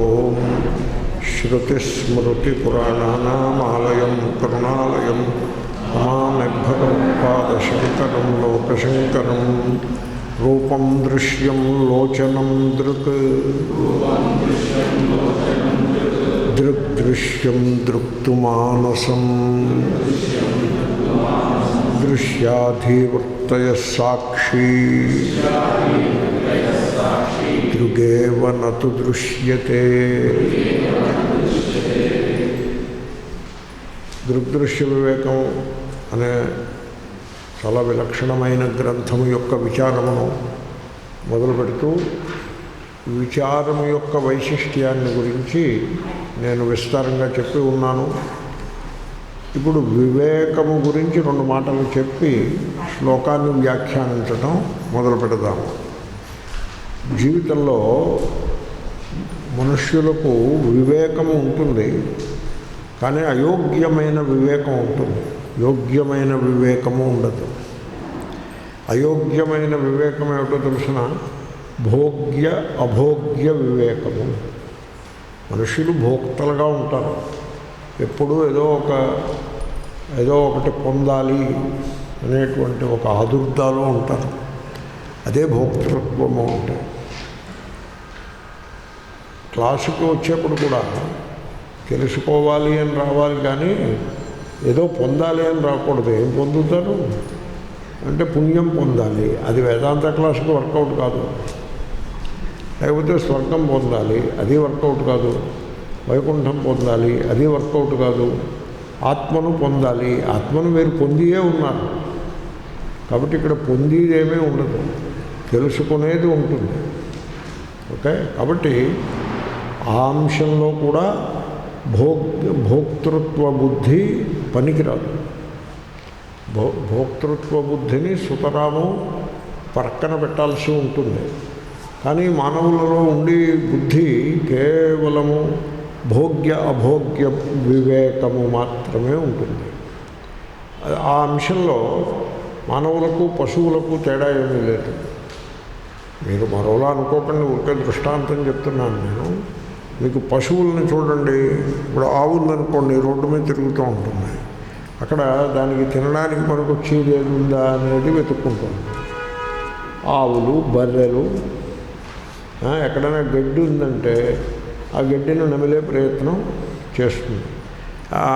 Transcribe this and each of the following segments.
ఓం శ్రుతిస్మృతిపురాణానామాలయం కరుణాలయం నమామి భగవత్పాదశంకరం లోకశంకరం. రూపం దృశ్యం లోచనం దృక్ దృగ్దృశ్యం దృక్తుమానసం దృశ్యాధివర్తయ సాక్షి దృగేవ నతు దృశ్యతే. దృగ్దృశ్య వివేకం అనే చాలా విలక్షణమైన గ్రంథము యొక్క విచారమును మొదలుపెడుతూ విచారము యొక్క వైశిష్ట్యాన్ని గురించి నేను విస్తారంగా చెప్పి ఉన్నాను. ఇప్పుడు వివేకము గురించి రెండు మాటలు చెప్పి శ్లోకాన్ని వ్యాఖ్యానించడం మొదలు పెడదాము. జీవితంలో మనుష్యులకు వివేకము ఉంటుంది, కానీ అయోగ్యమైన వివేకం ఉంటుంది, యోగ్యమైన వివేకము ఉండదు. అయోగ్యమైన వివేకం ఏమిటో తెలుసిన భోగ్య అభోగ్య వివేకము. మనుషులు భోక్తలుగా ఉంటారు, ఎప్పుడూ ఏదో ఒకటి పొందాలి అనేటువంటి ఒక ఆదుర్దాలో ఉంటారు. అదే భోక్తృత్వము అంటే. క్లాసుకి వచ్చేప్పుడు కూడా తెలుసుకోవాలి అని రావాలి, కానీ ఏదో పొందాలి అని రాకూడదు. ఏం పొందుతారు అంటే పుణ్యం పొందాలి, అది వేదాంత క్లాసుకి వర్కౌట్ కాదు. లేకపోతే స్వర్గం పొందాలి, అది వర్కౌట్ కాదు. వైకుంఠం పొందాలి, అది వర్కౌట్ కాదు. ఆత్మను పొందాలి, ఆత్మను మీరు పొందియే ఉన్నారు. కాబట్టి ఇక్కడ పొందేదేమీ ఉండదు, తెలుసుకునేది ఉంటుంది. ఓకే, కాబట్టి ఆ అంశంలో కూడా భోక్తృత్వ బుద్ధి పనికిరాదు. భోక్తృత్వ బుద్ధిని సుతరాము పక్కన పెట్టాల్సి ఉంటుంది. కానీ మానవులలో ఉండి బుద్ధి కేవలము భోగ్య అభోగ్య వివేకము మాత్రమే ఉంటుంది. ఆ అంశంలో మానవులకు పశువులకు తేడా ఏమీ లేదు. మీరు మరోలా అనుకోకండి, ఊరికే దృష్టాంతం చెప్తున్నాను నేను. మీకు పశువులను చూడండి. ఇప్పుడు ఆవు ఉందనుకోండి, రోడ్డు మీద తిరుగుతూ ఉంటుంది. అక్కడ దానికి తినడానికి మనకు వచ్చేది ఏది ఉందా అనేది వెతుక్కుంటుంది. ఆవులు, బర్రెలు ఎక్కడైనా గడ్డి ఉందంటే ఆ గడ్డిని నమిలే ప్రయత్నం చేస్తుంది.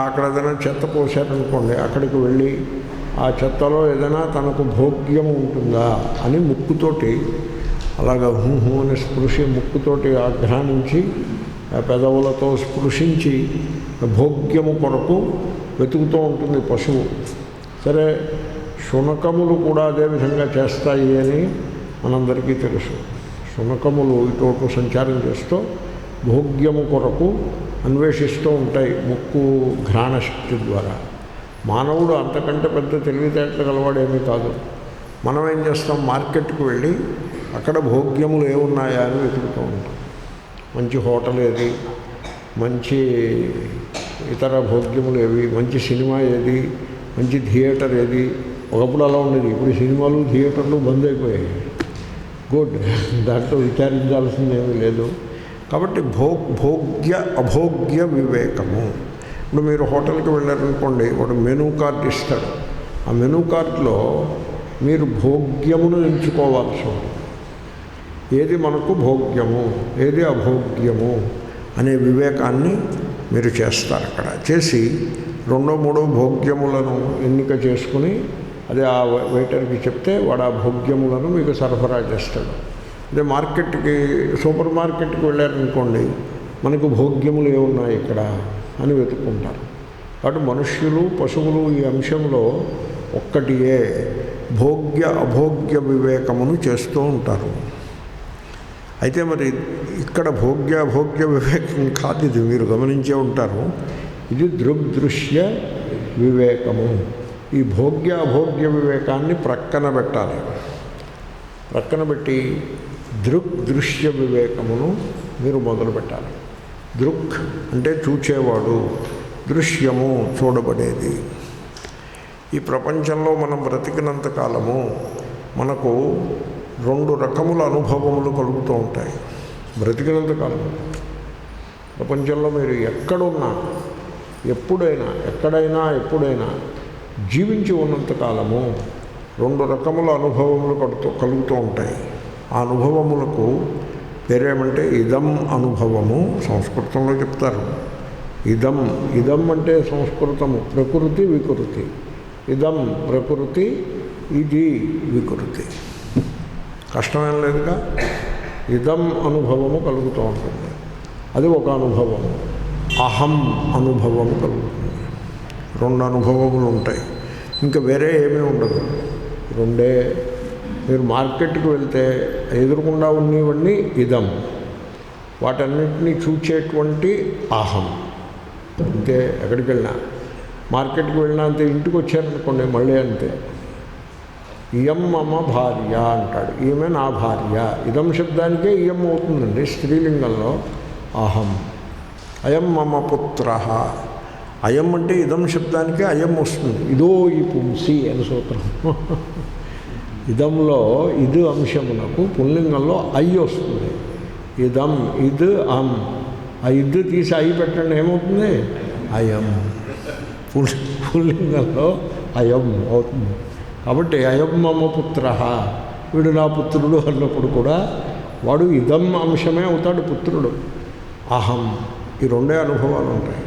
అక్కడ ఏదైనా చెత్త పోసారనుకోండి, అక్కడికి వెళ్ళి ఆ చెత్తలో ఏదైనా తనకు భోగ్యం ఉంటుందా అని ముక్కుతోటి అలాగా హూ అని ముక్కుతోటి ఆఘ్రానించి పెదవులతో స్పృశించి భోగ్యము కొరకు వెతుకుతూ ఉంటుంది పశువు. సరే, శునకములు కూడా అదేవిధంగా చేస్తాయి అని మనందరికీ తెలుసు. శునకములు ఇటు సంచారం చేస్తూ భోగ్యము కొరకు అన్వేషిస్తూ ఉంటాయి ముక్కు ఘ్రాణశక్తి ద్వారా. మానవుడు అంతకంటే పెద్ద తెలివితేటలు గలవాడేమీ కాదు. మనం ఏం చేస్తాం, మార్కెట్కి వెళ్ళి అక్కడ భోగ్యములు ఏమున్నాయా అని వెతుకుతూ ఉంటాం. మంచి హోటల్ ఏది, మంచి ఇతర భోగ్యములు ఏవి, మంచి సినిమా ఏది, మంచి థియేటర్ ఏది. ఒకప్పుడు అలా ఉండేది, ఇప్పుడు సినిమాలు థియేటర్లు బంద్ అయిపోయాయి. గుడ్, దాంట్లో విచారించాల్సిందేమీ లేదు. కాబట్టి భోగ్య అభోగ్య వివేకము. ఇప్పుడు మీరు హోటల్కి వెళ్ళారనుకోండి, వాడు మెనూ కార్డ్ ఇస్తాడు. ఆ మెనూ కార్డులో మీరు భోగ్యమును ఎంచుకోవాల్సి ఉంటుంది. ఏది మనకు భోగ్యము, ఏది అభోగ్యము అనే వివేకాన్ని మీరు చేస్తారు. అక్కడ చేసి రెండో మూడో భోగ్యములను ఎన్నిక చేసుకుని అదే ఆ వెయిటర్కి చెప్తే వాడు ఆ భోగ్యములను మీకు సరఫరా చేస్తాడు. అదే మార్కెట్కి, సూపర్ మార్కెట్కి వెళ్ళారనుకోండి, మనకు భోగ్యములు ఏమున్నాయి ఇక్కడ అని వెతుక్కుంటారు. కాబట్టి మనుష్యులు పశువులు ఈ అంశంలో ఒక్కటియే భోగ్య అభోగ్య వివేకమును చేస్తూ ఉంటారు. అయితే మరి ఇక్కడ భోగ్య అభోగ్య వివేకం కాదు ఇది, మీరు గమనించే ఉంటారు. ఇది దృగ్దృశ్య వివేకము. ఈ భోగ్య అభోగ్య వివేకాన్ని ప్రక్కన పెట్టాలి. ప్రక్కన పెట్టి దృగ్దృశ్య వివేకమును మీరు మొదలు పెట్టాలి. దృక్ అంటే చూచేవాడు, దృశ్యము చూడబడేది. ఈ ప్రపంచంలో మనం బ్రతికినంత కాలము మనకు రెండు రకముల అనుభవములు కలుగుతూ ఉంటాయి. బ్రతికినంత కాలం ప్రపంచంలో మీరు ఎక్కడున్నా ఎప్పుడైనా ఎప్పుడైనా జీవించి ఉన్నంతకాలము రెండు రకముల అనుభవములు కలుగుతూ ఉంటాయి. ఆ అనుభవములకు పేరేమంటే ఇదం అనుభవము, సంస్కృతంలో చెప్తారు. ఇదం అంటే సంస్కృతము ప్రకృతి వికృతి. ఇదం ప్రకృతి, ఇది వికృతి. కష్టమేం లేదుగా. ఇదం అనుభవము కలుగుతూ ఉంటుంది, అది ఒక అనుభవము. అహం అనుభవము కలుగుతుంది. రెండు అనుభవములు ఉంటాయి, ఇంకా వేరే ఏమీ ఉండదు. రెండే. మీరు మార్కెట్కి వెళ్తే ఎదురుకుండా ఉన్నవన్నీ ఇదం, వాటన్నిటినీ చూచేటువంటి అహం. అంతే. ఎక్కడికి వెళ్ళినా, మార్కెట్కి వెళ్ళినా అంతే, ఇంటికి వచ్చారనుకోండి మళ్ళీ అంతే. ఇయం మమ భార్య అంటాడు, ఈమె నా భార్య. ఇదం శబ్దానికే ఇయం అవుతుందండి స్త్రీలింగంలో. అహం. అయం మమ పుత్ర. అయం అంటే ఇదం శబ్దానికే అయం వస్తుంది. ఇదో ఈ పుంసి అని సూత్రం. ఇదంలో ఇది అంశమునకు పుల్లింగంలో అయ్యి వస్తుంది. ఇదం, ఇది అం. ఆ ఇద్దు తీసి అయ్యి పెట్టండి, ఏమవుతుంది? అయం. పుల్లింగంలో అయం అవుతుంది. కాబట్టి అయం మమ పుత్ర, వీడు నా పుత్రుడు అన్నప్పుడు కూడా వాడు ఇదం అంశమే అవుతాడు పుత్రుడు. అహం. ఈ రెండే అనుభవాలు ఉంటాయి,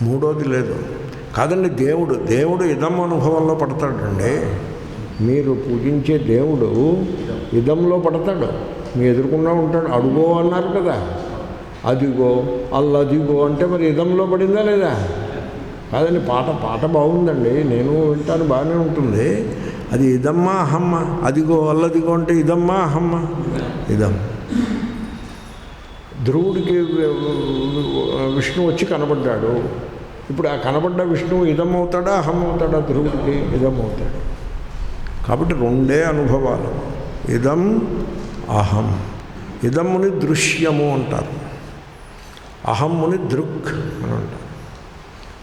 మూడోది లేదు. కాదండి, దేవుడు ఇదం అనుభవంలో పడతాడండి. మీరు పూజించే దేవుడు ఇదంలో పడతాడు, మీ ఎదుర్కొన్నా ఉంటాడు. అడుగో అన్నారు కదా, అదిగో అల్లదిగో అంటే మరి ఇదంలో పడిందా లేదా? కాదండి, పాట బాగుందండి, నేను వింటాను, బాగానే ఉంటుంది. అది ఇదమ్మా అహమ్మ, అదిగో అల్లదిగో అంటే ఇదమ్మా అహమ్మ. ఇదం. ధ్రువుడికి విష్ణు వచ్చి కనబడ్డాడు. ఇప్పుడు ఆ కనబడ్డ విష్ణువు ఇదం అవుతాడా అహం అవుతాడా? ధ్రువుడికి ఇదం అవుతాడు. కాబట్టి రెండే అనుభవాలు, ఇదం అహం. ఇదమ్ముని దృశ్యము అంటారు, అహమ్ముని దృక్ అని అంటారు.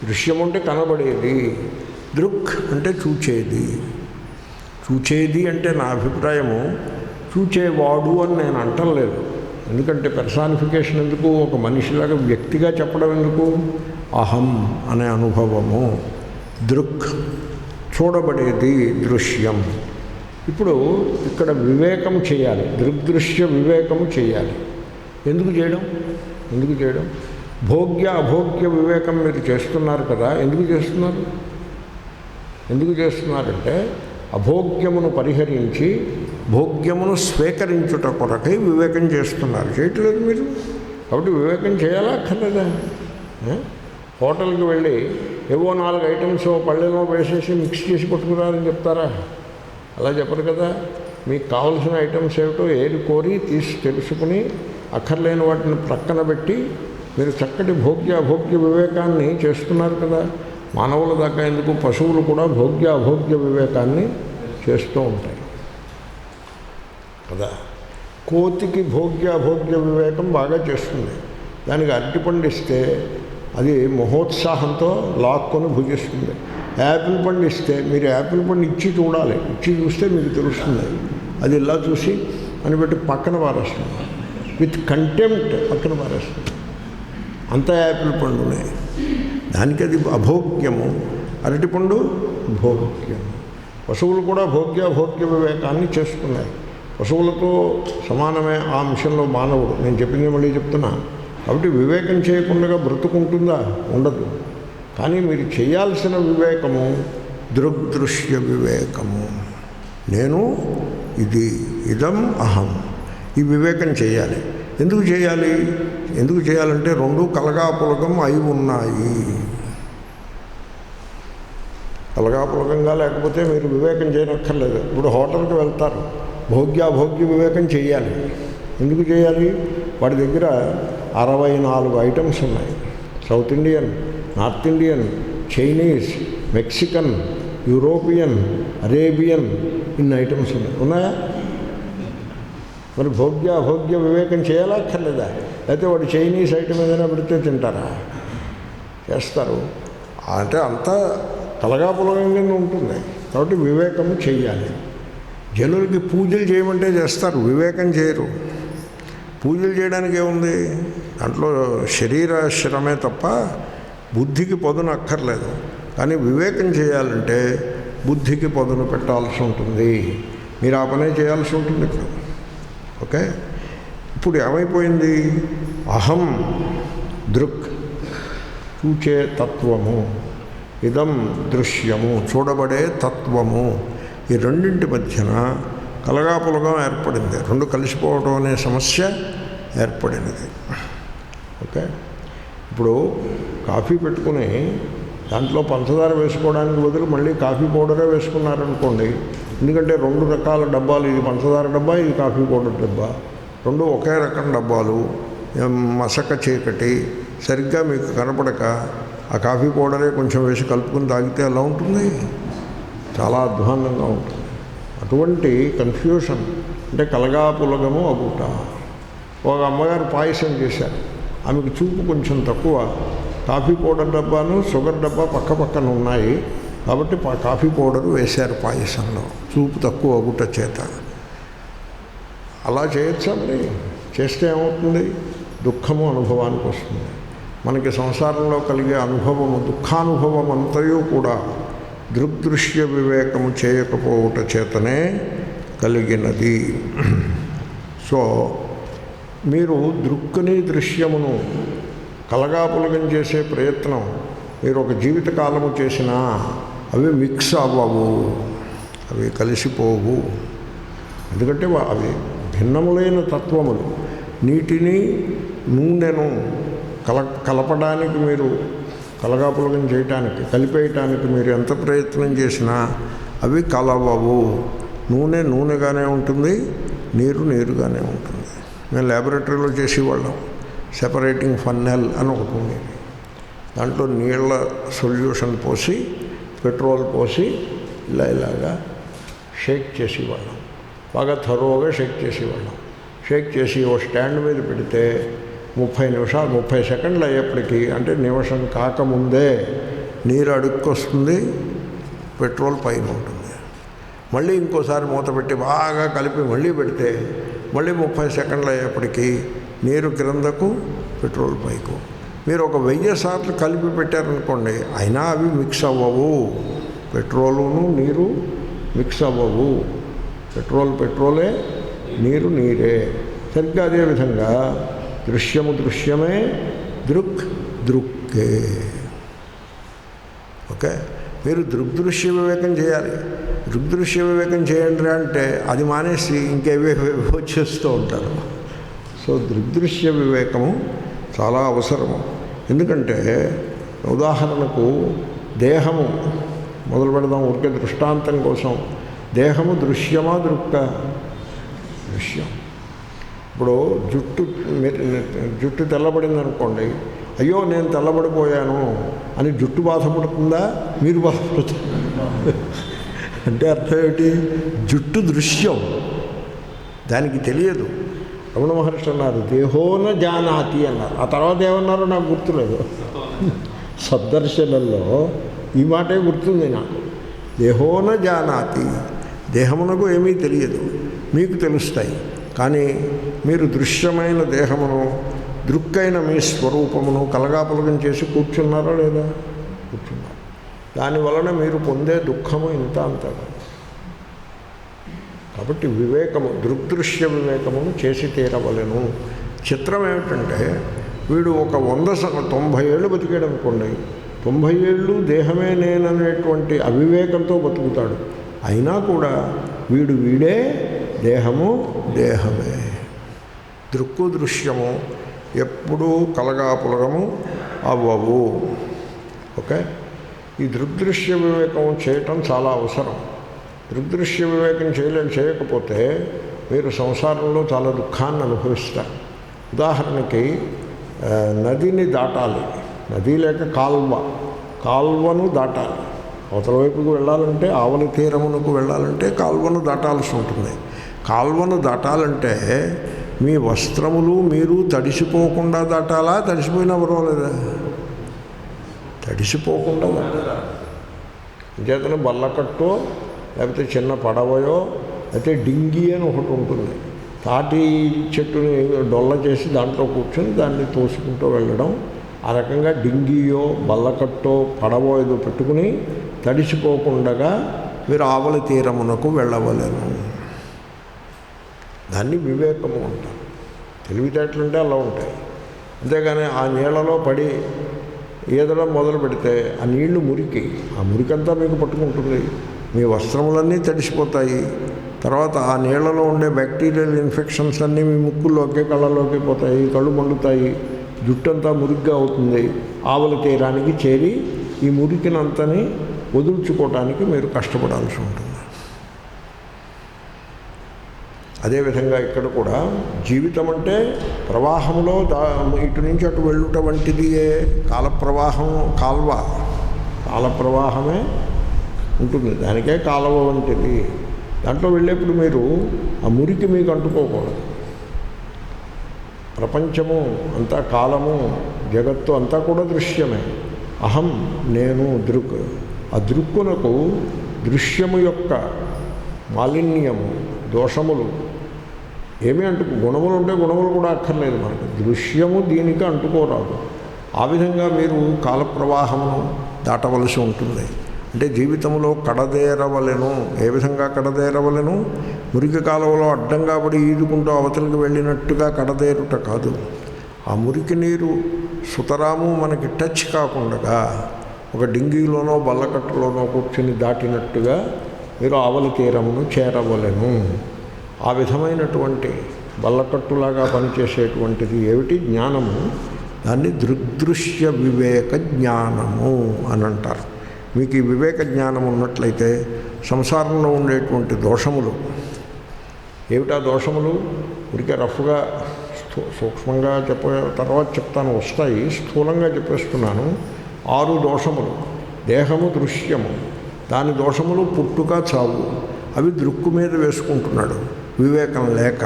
దృశ్యము అంటే కనబడేది, దృక్ అంటే చూచేది. చూచేది అంటే నా అభిప్రాయము చూచేవాడు అని నేను అంటలేదు. ఎందుకంటే పెర్సానిఫికేషన్ ఎందుకు, ఒక మనిషిలాగా వ్యక్తిగా చెప్పడం ఎందుకు? అహం అనే అనుభవము, దృక్ చూడబడేది, దృశ్యం. ఇప్పుడు ఇక్కడ వివేకం చేయాలి, దృగ్దృశ్య వివేకము చేయాలి. ఎందుకు చేయడం? భోగ్య అభోగ్య వివేకం మీరు చేస్తున్నారు కదా, ఎందుకు చేస్తున్నారంటే అభోగ్యమును పరిహరించి భోగ్యమును స్వీకరించుట కొరకై వివేకం చేస్తున్నారు. చేయట్లేదు మీరు. కాబట్టి వివేకం చేయాలా అక్కర్లేదా? హోటల్కి వెళ్ళి ఏవో 4 ఐటమ్స్ పళ్ళెలో వేసేసి మిక్స్ చేసి పట్టుకురారని చెప్తారా? అలా చెప్పరు కదా. మీకు కావలసిన ఐటమ్స్ ఏమిటో ఏది కోరి తెలుసుకుని అక్కర్లేని వాటిని ప్రక్కన పెట్టి మీరు చక్కటి భోగ్య అభోగ్య వివేకాన్ని చేస్తున్నారు కదా. మానవుల దాకా ఎందుకు, పశువులు కూడా భోగ్య అభోగ్య వివేకాన్ని చేస్తూ ఉంటాయి కదా. కోతికి భోగ్య అభోగ్య వివేకం బాగా చేస్తుంది. దానికి అరటిపండు ఇస్తే అది మహోత్సాహంతో లాక్కొని భుజిస్తుంది. యాపిల్ పండు ఇస్తే మీరు యాపిల్ పండు ఇచ్చి చూడాలి, ఇచ్చి చూస్తే మీకు తెలుస్తుంది. అది ఇలా చూసి అని పెట్టి పక్కన పారేస్తుంది, విత్ కంటెంప్ట్ పక్కన పారేస్తుంది. అంత యాపిల్ పండునే. దానికి అది అభోగ్యము, అరటిపండు భోగ్యము. పశువులు కూడా భోగ్య భోగ్య వివేకాన్ని చేస్తున్నాయి. పశువులతో సమానమే ఆ అంశంలో మానవుడు. నేను చెప్పింది మళ్ళీ చెప్తున్నా. కాబట్టి వివేకం చేయకుండా బ్రతుకుంటుందా? ఉండదు. కానీ మీరు చేయాల్సిన వివేకము దృగ్దృశ్య వివేకము. నేను ఇది, ఇదం అహం, ఈ వివేకం చేయాలి. ఎందుకు చేయాలంటే రెండు కలగాపులగం అయి ఉన్నాయి. కలగాపులగంగా లేకపోతే మీరు వివేకం చేయనక్కర్లేదు. ఇప్పుడు హోటల్కి వెళ్తారు, భోగ్యాభోగ్య వివేకం చేయాలి. ఎందుకు చేయాలి? వాడి దగ్గర 64 ఐటమ్స్ ఉన్నాయి. South Indian, north Indian, Chinese, Mexican, European, Arabian, ఇన్ని ఐటమ్స్ ఉన్నాయా? మరి భోగ్య వివేకం చేయాలా అక్కర్లేదా? అయితే వాడు చైనీస్ ఐటమ్ ఏదైనా పెడితే తింటారా? చేస్తారు. అంటే అంతా కలగాపులగంగా ఉంటుంది. కాబట్టి వివేకము చేయాలి. జనులకి పూజలు చేయమంటే చేస్తారు, వివేకం చేయరు. పూజలు చేయడానికి ఏముంది, దాంట్లో శరీర శ్రమే తప్ప బుద్ధికి పదును అక్కర్లేదు. కానీ వివేకం చేయాలంటే బుద్ధికి పదును పెట్టాల్సి ఉంటుంది. మీరు ఆ పనే చేయాల్సి ఉంటుంది ఇప్పుడు. ఓకే, ఇప్పుడు ఏమైపోయింది? అహం దృక్, చూచే తత్వము, ఇదం దృశ్యము, చూడబడే తత్వము, ఈ రెండింటి మధ్యన కలగాపులగం ఏర్పడింది. రెండు కలిసిపోవడం అనే సమస్య ఏర్పడినది. ఓకే, ఇప్పుడు కాఫీ పెట్టుకుని దాంట్లో పంచదార వేసుకోవడానికి బదులు మళ్ళీ కాఫీ పౌడరే వేసుకున్నారనుకోండి, ఎందుకంటే రెండు రకాల డబ్బాలు, ఇది పంచదార డబ్బా, ఇది కాఫీ పౌడర్ డబ్బా, రెండు ఒకే రకం డబ్బాలు, మసక చీకటి, సరిగ్గా మీకు కనపడక ఆ కాఫీ పౌడరే కొంచెం వేసి కలుపుకొని తాగితే ఎలా ఉంటుంది? చాలా అధ్వాన్నంగా ఉంటుంది. అటువంటి కన్ఫ్యూషన్ అంటే కలగాపులగము అగుట. ఒక అమ్మగారు పాయసం చేశారు, ఆమెకు చూపు కొంచెం తక్కువ, కాఫీ పౌడర్ డబ్బాను షుగర్ డబ్బా పక్క పక్కన ఉన్నాయి కాబట్టి కాఫీ పౌడర్ వేశారు పాయసంలో, చూపు తక్కువ అగుట చేత. అలా చేయొచ్చా? మరి చేస్తే ఏమవుతుంది? దుఃఖము అనుభవానికి వస్తుంది. మనకి సంసారంలో కలిగే అనుభవము, దుఃఖానుభవం అంతయు కూడా దృగ్దృశ్య వివేకము చేయకపోవుట చేతనే కలిగినది. సో మీరు దృక్కుని దృశ్యమును కలగాపులగం చేసే ప్రయత్నం మీరు ఒక జీవితకాలము చేసినా అవి మిక్స్ అవ్వవు, అవి కలిసిపోవు. ఎందుకంటే అవి భిన్నములైన తత్వములు. నీటిని నూనెను కలపడానికి మీరు కలగాపులగం చేయటానికి, కలిపేయటానికి మీరు ఎంత ప్రయత్నం చేసినా అవి కలవవు. నూనె నూనెగానే ఉంటుంది, నీరు నీరుగానే ఉంటుంది. మేము ల్యాబొరేటరీలో చేసేవాళ్ళం. సెపరేటింగ్ ఫన్నెల్ అని ఒకటి ఉండేది. దాంట్లో నీళ్ళ సొల్యూషన్ పోసి పెట్రోల్ పోసి ఇలాగా షేక్ చేసేవాళ్ళం, బాగా థరోగా షేక్ చేసేవాళ్ళం. షేక్ చేసి ఓ స్టాండ్ మీద పెడితే 30 సెకండ్లు అయ్యేప్పటికీ, అంటే నిమిషం కాకముందే నీరు అడుక్కొస్తుంది, పెట్రోల్ పైన ఉంటుంది. మళ్ళీ ఇంకోసారి మూత పెట్టి బాగా కలిపి మళ్ళీ పెడితే మళ్ళీ 30 సెకండ్లు అయ్యేప్పటికీ నీరు క్రిందకు, పెట్రోల్ పైకు. మీరు ఒక 1000 సార్లు కలిపి పెట్టారనుకోండి, అయినా అవి మిక్స్ అవ్వవు. పెట్రోలును నీరు మిక్స్ అవ్వవు. పెట్రోల్ పెట్రోలే, నీరు నీరే. సరిగ్గా అదేవిధంగా దృశ్యము దృశ్యమే, దృక్ దృక్కే. ఓకే, మీరు దృగ్దృశ్య వివేకం చేయాలి. దృగ్దృశ్య వివేకం చేయండి అంటే అది మానేసి ఇంకేవేవో చేస్తూ ఉంటారు. సో దృగ్దృశ్య వివేకము చాలా అవసరము. ఎందుకంటే ఉదాహరణకు దేహము మొదలు పెడదాం, ఊరికే దృష్టాంతం కోసం. దేహము దృశ్యమా దృక్క? దృశ్యం. ఇప్పుడు జుట్టు తెల్లబడిందనుకోండి, అయ్యో నేను తెల్లబడిపోయాను అని జుట్టు బాధపడుతుందా, మీరు బాధపడుతుంది? అంటే అర్థం ఏమిటి? జుట్టు దృశ్యం, దానికి తెలియదు. రమణ మహర్షి అన్నారు దేహోన జానాతి అన్నారు. ఆ తర్వాత ఏమన్నారో నాకు గుర్తులేదు. సద్దర్శనంలో ఈ మాటే గుర్తుంది నాకు. దేహోన జానాతి, దేహమునకు ఏమీ తెలియదు, మీకు తెలుస్తాయి. కానీ మీరు దృశ్యమైన దేహమును, దృక్కైన మీ స్వరూపమును కలగాపులగం చేసి కూర్చున్నారా లేదా? కూర్చున్నారు. దానివలన మీరు పొందే దుఃఖము ఇంత అంత. కాబట్టి వివేకము, దృగ్దృశ్య వివేకమును చేసి తీరవలెను. చిత్రం ఏమిటంటే వీడు ఒక 90 ఏళ్ళు బతికాడు అనుకోండి, 90 ఏళ్ళు దేహమే నేననేటువంటి అవివేకంతో బతుకుతాడు. అయినా కూడా వీడే, దేహము దేహమే. దృక్కు దృశ్యము ఎప్పుడూ కలగాపులగము అవ్వవు. ఓకే, ఈ దృగ్దృశ్య వివేకం చేయటం చాలా అవసరం. దృగ్దృశ్య వివేకం చేయకపోతే మీరు సంసారంలో చాలా దుఃఖాన్ని అనుభవిస్తారు. ఉదాహరణకి నదిని దాటాలి, నది లేక కాల్వను దాటాలి. అవతల వైపుకు వెళ్ళాలంటే, ఆవలి తీరమునకు వెళ్ళాలంటే కాల్వను దాటాల్సి ఉంటుంది. కాల్వను దాటాలంటే మీ వస్త్రములు మీరు తడిసిపోకుండా దాటాలా, తడిసిపోయినా పర్వాలేదా? తడిసిపోకుండా దాటాలి. చేతన బల్లకట్టో లేకపోతే చిన్న పడవయో అయితే డింగి అని ఒకటి ఉంటుంది, తాటి చెట్టుని డొల్ల చేసి దాంట్లో కూర్చొని దాన్ని తోసుకుంటూ వెళ్ళడం, ఆ రకంగా డింగియో బల్లకట్టో పడవో ఏదో పెట్టుకుని తడిసిపోకుండా మీరు ఆవలి తీరమునకు వెళ్ళవలేను. దాన్ని వివేకము అంటారు. తెలివితేటలుంటే అలా ఉంటాయి. అంతేగాని ఆ నీళ్ళలో పడి ఈదడం మొదలు పెడితే ఆ నీళ్లు మురికి, ఆ మురికంతా మీకు పట్టుకుంటుంది, మీ వస్త్రములన్నీ తడిసిపోతాయి. తర్వాత ఆ నీళ్లలో ఉండే బ్యాక్టీరియల్ ఇన్ఫెక్షన్స్ అన్నీ మీ ముక్కుల్లోకి కళ్ళలోకి పోతాయి, కళ్ళు మండుతాయి, జుట్టంతా మురిగ్గా అవుతుంది. ఆవలి తీరానికి చేరి ఈ మురికినంతని వదుల్చుకోవటానికి మీరు కష్టపడాల్సి ఉంటుంది. అదేవిధంగా ఇక్కడ కూడా జీవితం అంటే ప్రవాహంలో ఇటు నుంచి అటు వెళ్ళుట వంటిదియే. కాలప్రవాహమే ఉంటుంది, దానికే కాలువ వంటిది. దాంట్లో వెళ్ళేప్పుడు మీరు ఆ మురికి మీకు అంటుకోకూడదు. ప్రపంచము అంతా కాలము, జగత్తు అంతా కూడా దృశ్యమే. అహం, నేను, దృక్. ఆ దృక్కునకు దృశ్యము యొక్క మాలిన్యము, దోషములు ఏమీ గుణములు ఉంటే గుణములు కూడా అక్కర్లేదు మనకి. దృశ్యము దీనికి అంటుకోరాదు. ఆ విధంగా మీరు కాలప్రవాహమును దాటవలసి ఉంటుంది. అంటే జీవితంలో కడదేరవలెను. ఏ విధంగా కడదేరవలెను? మురికి కాలువలో అడ్డంగా పడి ఈదుకుంటూ అవతలికి వెళ్ళినట్టుగా కడదేరుట కాదు. ఆ మురికి నీరు సుతరాము మనకి టచ్ కాకుండా ఒక డింగీలోనో బల్లకట్టులోనో కూర్చుని దాటినట్టుగా మీరు ఆవలి తీరమును చేరవలెను. ఆ విధమైనటువంటి బల్లకట్టులాగా పనిచేసేటువంటిది ఏమిటి? జ్ఞానము. దాన్ని దృగ్దృశ్య వివేక జ్ఞానము అని అంటారు. మీకు ఈ వివేక జ్ఞానం ఉన్నట్లయితే సంసారంలో ఉండేటువంటి దోషములు ఏమిటా దోషములు? ఊరికే రఫ్గా సూక్ష్మంగా తర్వాత చెప్తాను, వస్తాయి. స్థూలంగా చెప్పేస్తున్నాను. 6 దోషములు. దేహము దృశ్యము, దాని దోషములు పుట్టుక, చావు. అవి దృక్కు మీద వేసుకుంటున్నాడు వివేకం లేక.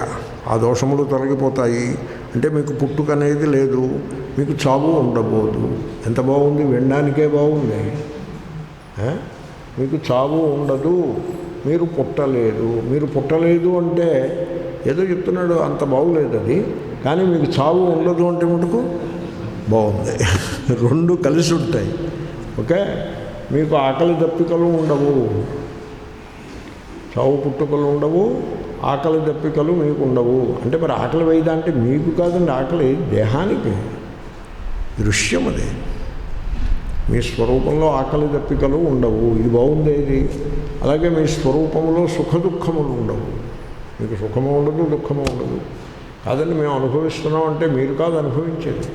ఆ దోషములు తొలగిపోతాయి. అంటే మీకు పుట్టుక అనేది లేదు, మీకు చావు ఉండబోదు. ఎంత బాగుంది, వినడానికే బాగుంది. మీకు చావు ఉండదు, మీరు పుట్టలేదు. మీరు పుట్టలేదు అంటే ఏదో చెప్తున్నాడు, అంత బాగులేదు అది. కానీ మీకు చావు ఉండదు అంటే మటుకు బాగుంది. 2 కలిసి ఉంటాయి. ఓకే. మీకు ఆకలి దప్పికలు ఉండవు, చావు పుట్టుకలు ఉండవు, ఆకలి దప్పికలు మీకు ఉండవు. అంటే మరి ఆకలి వేయదా అంటే మీకు కాదండి, ఆకలి దేహానికి దృశ్యం. అదే మీ స్వరూపంలో ఆకలి దప్పికలు ఉండవు. ఇది బాగుంది ఇది. అలాగే మీ స్వరూపంలో సుఖ దుఃఖములు ఉండవు. మీకు సుఖము ఉండదు, దుఃఖము ఉండదు. కాదండి మేము అనుభవిస్తున్నాం అంటే మీరు కాదు అనుభవించేది.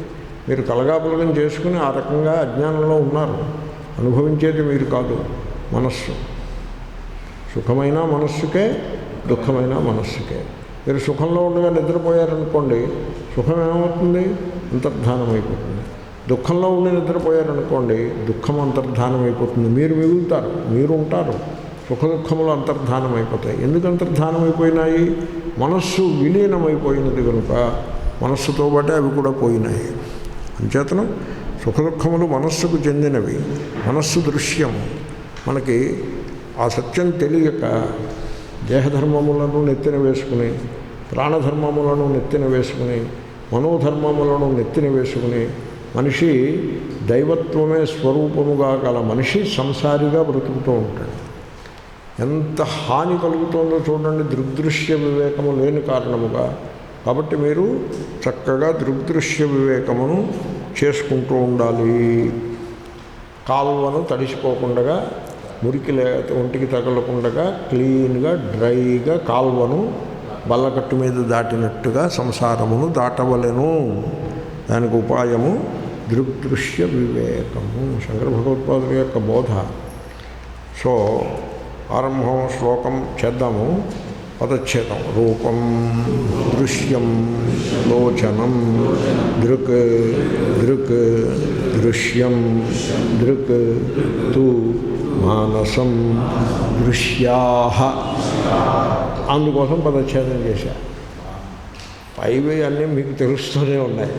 మీరు కలగాపులగం చేసుకుని ఆ రకంగా అజ్ఞానంలో ఉన్నారు. అనుభవించేది మీరు కాదు, మనస్సు. సుఖమైన మనస్సుకే, దుఃఖమైన మనస్సుకే. మీరు సుఖంలో ఉండగా నిద్రపోయారనుకోండి, సుఖం ఏమవుతుంది? అంతర్ధానం అయిపోతుంది. దుఃఖంలో ఉండి నిద్రపోయారనుకోండి, దుఃఖం అంతర్ధానం అయిపోతుంది. మీరు మిగులుతారు, మీరు ఉంటారు. సుఖ దుఃఖములు అంతర్ధానం అయిపోతాయి. ఎందుకు అంతర్ధానం అయిపోయినాయి? మనస్సు విలీనమైపోయినది కనుక మనస్సుతో పాటే అవి కూడా పోయినాయి. అంచేతను సుఖ దుఃఖములు మనస్సుకు చెందినవి. మనస్సు దృశ్యము. మనకి ఆ సత్యం తెలియక దేహధర్మములను నెత్తిన వేసుకుని, ప్రాణధర్మములను నెత్తిన వేసుకుని, మనోధర్మములను నెత్తిన వేసుకుని మనిషి దైవత్వమే స్వరూపముగా గల మనిషి సంసారిగా బ్రతుకుతూ ఉంటాడు. ఎంత హాని కలుగుతుందో చూడండి దృగ్దృశ్య వివేకము లేని కారణముగా. కాబట్టి మీరు చక్కగా దృగ్దృశ్య వివేకమును చేసుకుంటూ ఉండాలి. కాలువను తడిసిపోకుండా, మురికి ఒంటికి తగలకుండా క్లీన్గా డ్రైగా కాలువను బల్లకట్టు మీద దాటినట్టుగా సంసారమును దాటవలెను. దానికి ఉపాయము దృగ్దృశ్య వివేకము. శంకర భగవత్పాదుల యొక్క బోధ. సో ఆరంభం శ్లోకం చేద్దాము. పదచ్ఛేదం. రూపం దృశ్యం లోచనం దృక్ దృక్ దృశ్యం దృక్ తు మానసం దృశ్యాః. అందుకోసం పదచ్ఛేదం చేశా. పైవి అన్నీ మీకు తెలుస్తూనే ఉన్నాయి.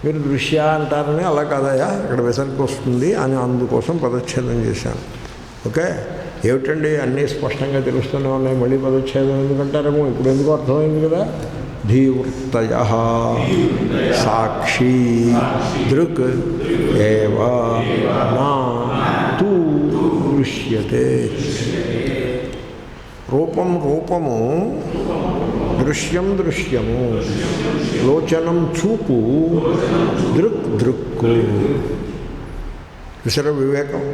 మీరు దృశ్య అంటారని అలా కాదయా ఇక్కడ విసర్గ వస్తుంది అని అందుకోసం పదచ్ఛేదం చేశాను. ఓకే. ఏమిటండి అన్నీ స్పష్టంగా తెలుస్తూనే ఉన్నాయి, మళ్ళీ పదచ్ఛేదం ఎందుకంటారేమో. ఇప్పుడు ఎందుకు అర్థమైంది కదా. ధీవృత్తయ సాక్షి దృక్ ఏవ నా తూ దృశ్యతే. రూపం రూపము, దృశ్యం దృశ్యము, లోచనం చూపు, దృక్ దృక్కు. చూసారా వివేకం?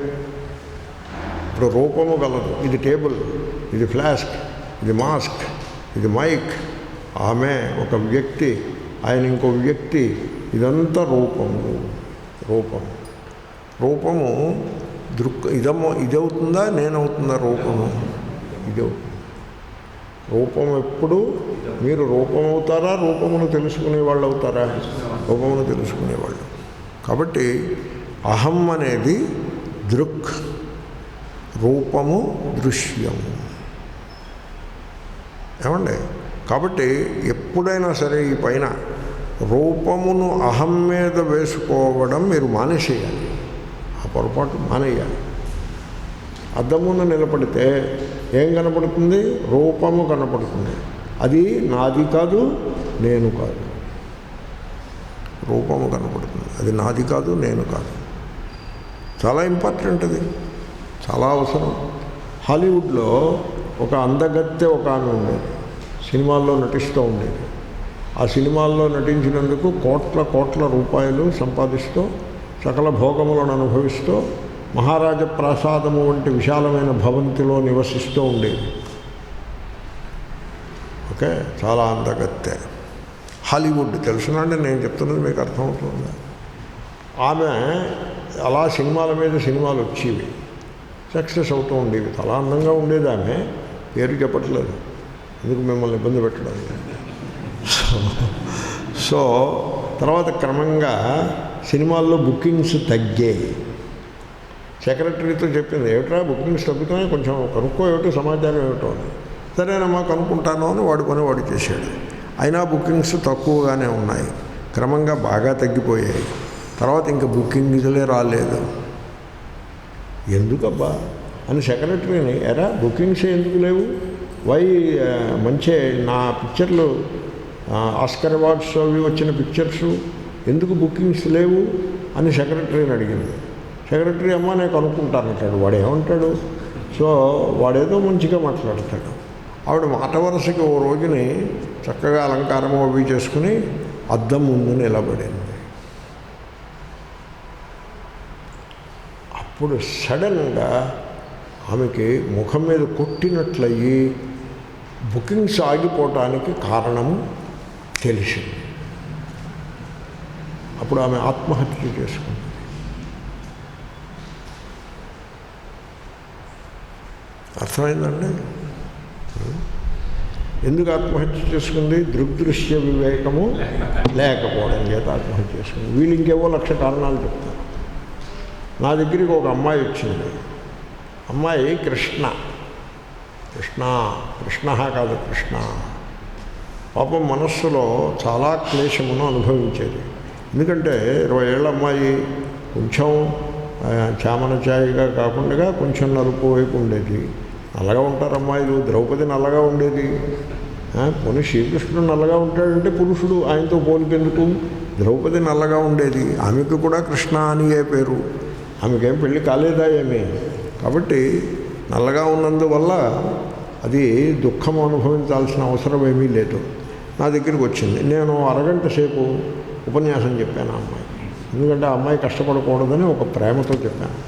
ఇప్పుడు రూపము గలదు. ఇది టేబుల్, ఇది ఫ్లాస్క్, ఇది మాస్క్, ఇది మైక్, ఆమె ఒక వ్యక్తి, ఆయన ఇంకో వ్యక్తి, ఇదంతా రూపము. రూపము రూపము దృక్ ఇదవుతుందా నేనవుతుందా? రూపము ఇదవుతుంది. రూపం ఎప్పుడు మీరు రూపమవుతారా, రూపమును తెలుసుకునే వాళ్ళు అవుతారా? రూపమును తెలుసుకునేవాళ్ళు. కాబట్టి అహం అనేది దృక్, రూపము దృశ్యము. ఏమండి? కాబట్టి ఎప్పుడైనా సరే ఈ పైన రూపమును అహం మీద వేసుకోవడం మీరు మానేసేయాలి. ఆ పొరపాటు మానేయాలి. అద్దం ముందు నిలబడితే ఏం కనపడుతుంది? రూపము కనపడుతుంది. అది నాది కాదు, నేను కాదు. రూపము కనపడుతుంది, అది నాది కాదు, నేను కాదు. చాలా ఇంపార్టెంట్, అది చాలా అవసరం. హాలీవుడ్లో ఒక అందగత్తె ఒక ఆమె ఉండేది, సినిమాల్లో నటిస్తూ ఉండేది. ఆ సినిమాల్లో నటించినందుకు కోట్ల కోట్ల రూపాయలు సంపాదిస్తూ సకల భోగములను అనుభవిస్తూ మహారాజ ప్రాసాదము వంటి విశాలమైన భవంతిలో నివసిస్తూ ఉండేది. ఓకే, చాలా అందగత్తె. హాలీవుడ్ తెలుసునండి, నేను చెప్తున్నది మీకు అర్థమవుతుంది. ఆమె అలా సినిమాల మీద సినిమాలు వచ్చేవి, సక్సెస్ అవుతూ ఉండేవి. చాలా అందంగా ఉండేది ఆమె. పేరు చెప్పట్లేదు, ఎందుకు మిమ్మల్ని ఇబ్బంది పెట్టడానికి. సో తర్వాత క్రమంగా సినిమాల్లో బుకింగ్స్ తగ్గాయి. సెక్రటరీతో చెప్పింది, ఏమిట్రా బుకింగ్స్ తగ్గుతున్నాయి, కొంచెం కనుక్కో, ఏమిటో సమాచారం ఏమిటో అని. సరేనమ్మా కనుక్కుంటాను అని వాడు పని వాడు చేశాడు. అయినా బుకింగ్స్ తక్కువగానే ఉన్నాయి, క్రమంగా బాగా తగ్గిపోయాయి. తర్వాత ఇంకా బుకింగ్లే రాలేదు. ఎందుకబ్బా అని సెక్రటరీని, ఎరా బుకింగ్స్ ఎందుకు లేవు, వై మంచి నా పిక్చర్లు ఆస్కర్ అవార్డ్స్ అవి వచ్చిన పిక్చర్స్ ఎందుకు బుకింగ్స్ లేవు అని సెక్రటరీని అడిగింది. సెక్రటరీ అమ్మ నేను కనుక్కుంటానంటాడు. వాడు ఏమంటాడు? సో వాడేదో మంచిగా మాట్లాడతాడు. ఆవిడ మాట వరుసకి ఓ రోజుని చక్కగా అలంకారము అవి చేసుకుని అద్దం ముందు నిలబడింది. అప్పుడు సడన్గా ఆమెకి ముఖం మీద కొట్టినట్లయి బుకింగ్స్ ఆగిపోవటానికి కారణము తెలిసింది. అప్పుడు ఆమె ఆత్మహత్య చేసుకుంది. అర్థమైందండి? ఎందుకు ఆత్మహత్య చేసుకుంది? దృగ్దృశ్య వివేకము లేకపోవడం చేత ఆత్మహత్య చేసుకుంది. వీళ్ళు ఇంకేవో లక్ష కారణాలు చెప్తారు. నా దగ్గరికి ఒక అమ్మాయి వచ్చింది. అమ్మాయి కృష్ణ కాదు కృష్ణ. పాపం మనస్సులో చాలా క్లేశమును అనుభవించేది. ఎందుకంటే 20 ఏళ్ళ అమ్మాయి, కొంచెం చామన ఛాయగా కాకుండా కొంచెం నలుపు వైపు ఉండేది. నల్లగా ఉంటారు అమ్మాయిలు. ద్రౌపది నల్లగా ఉండేది. పోనీ శ్రీకృష్ణుడు నల్లగా ఉంటాడంటే పురుషుడు, ఆయనతో పోలికెందుకు? ద్రౌపది నల్లగా ఉండేది. ఆమెకు కూడా కృష్ణ అని ఏ పేరు. ఆమెకేం పెళ్ళి కాలేదా ఏమీ. కాబట్టి నల్లగా ఉన్నందువల్ల అది దుఃఖం అనుభవించాల్సిన అవసరం ఏమీ లేదు. నా దగ్గరికి వచ్చింది. నేను అరగంట సేపు ఉపన్యాసం చెప్పాను ఆ అమ్మాయి. ఎందుకంటే ఆ అమ్మాయి కష్టపడకూడదని ఒక ప్రేమతో చెప్పాను.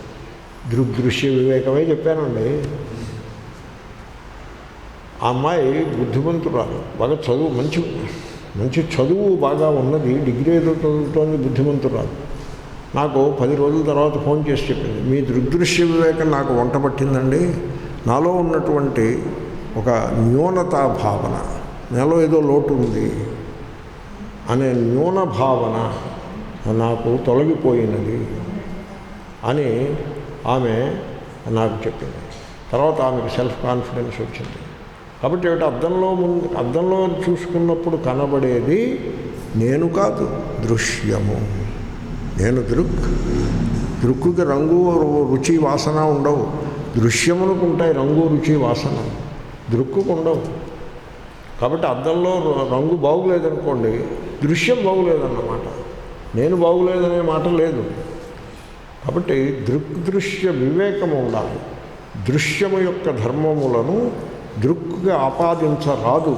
దృగ్దృశ్య వివేకమే చెప్పానండి. ఆ అమ్మాయి బుద్ధిమంతురాలు, బాగా చదువు, మంచి చదువు బాగా ఉన్నది, డిగ్రీ ఏదో చదువుతోంది, బుద్ధిమంతురాలు. నాకు 10 రోజుల తర్వాత ఫోన్ చేసి చెప్పింది, మీ దృగ్దృశ్య వివేకం నాకు వంట పట్టిందండి. నాలో ఉన్నటువంటి ఒక న్యూనతా భావన, నాలో ఏదో లోటు ఉంది అనే న్యూన భావన నాకు తొలగిపోయినది అని ఆమె నాకు చెప్పింది. తర్వాత ఆమెకు సెల్ఫ్ కాన్ఫిడెన్స్ వచ్చింది. కాబట్టి ఏమిటి, అద్దంలో చూసుకున్నప్పుడు కనబడేది నేను కాదు, దృశ్యము. నేను దృక్కుకి రంగు రుచి వాసన ఉండవు. దృశ్యములకు ఉంటాయి రంగు రుచి వాసన, దృక్కుకు ఉండవు. కాబట్టి అద్దంలో రంగు బాగులేదనుకోండి, దృశ్యం బాగులేదన్నమాట. నేను బాగులేదనే మాట లేదు. కాబట్టి దృగ్దృశ్య వివేకము ఉండాలి. దృశ్యము యొక్క ధర్మములను దృక్గా ఆపాదించరాదు,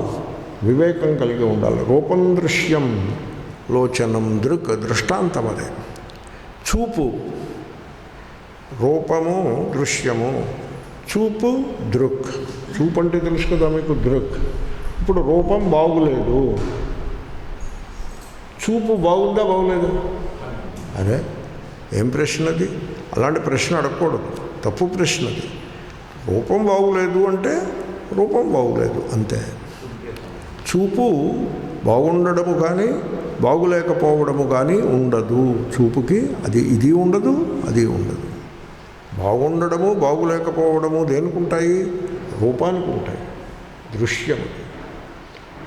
వివేకం కలిగి ఉండాలి. రూపం దృశ్యం లోచనం దృక్, దృష్టాంతం అదే. చూపు, రూపము దృశ్యము, చూపు దృక్. చూపు అంటే తెలుసు కదా మీకు, దృక్. ఇప్పుడు రూపం బాగులేదు, చూపు బాగుందా బాగులేదా? అరే ఏం ప్రశ్న అది? అలాంటి ప్రశ్న అడగకూడదు, తప్పు ప్రశ్న అది. రూపం బాగులేదు అంటే రూపం బాగులేదు అంతే. చూపు బాగుండడము కానీ బాగులేకపోవడము కానీ ఉండదు. చూపుకి అది ఇది ఉండదు, అది ఉండదు. బాగుండడము బాగులేకపోవడము దేనికి ఉంటాయి? రూపానికి ఉంటాయి. దృశ్యము,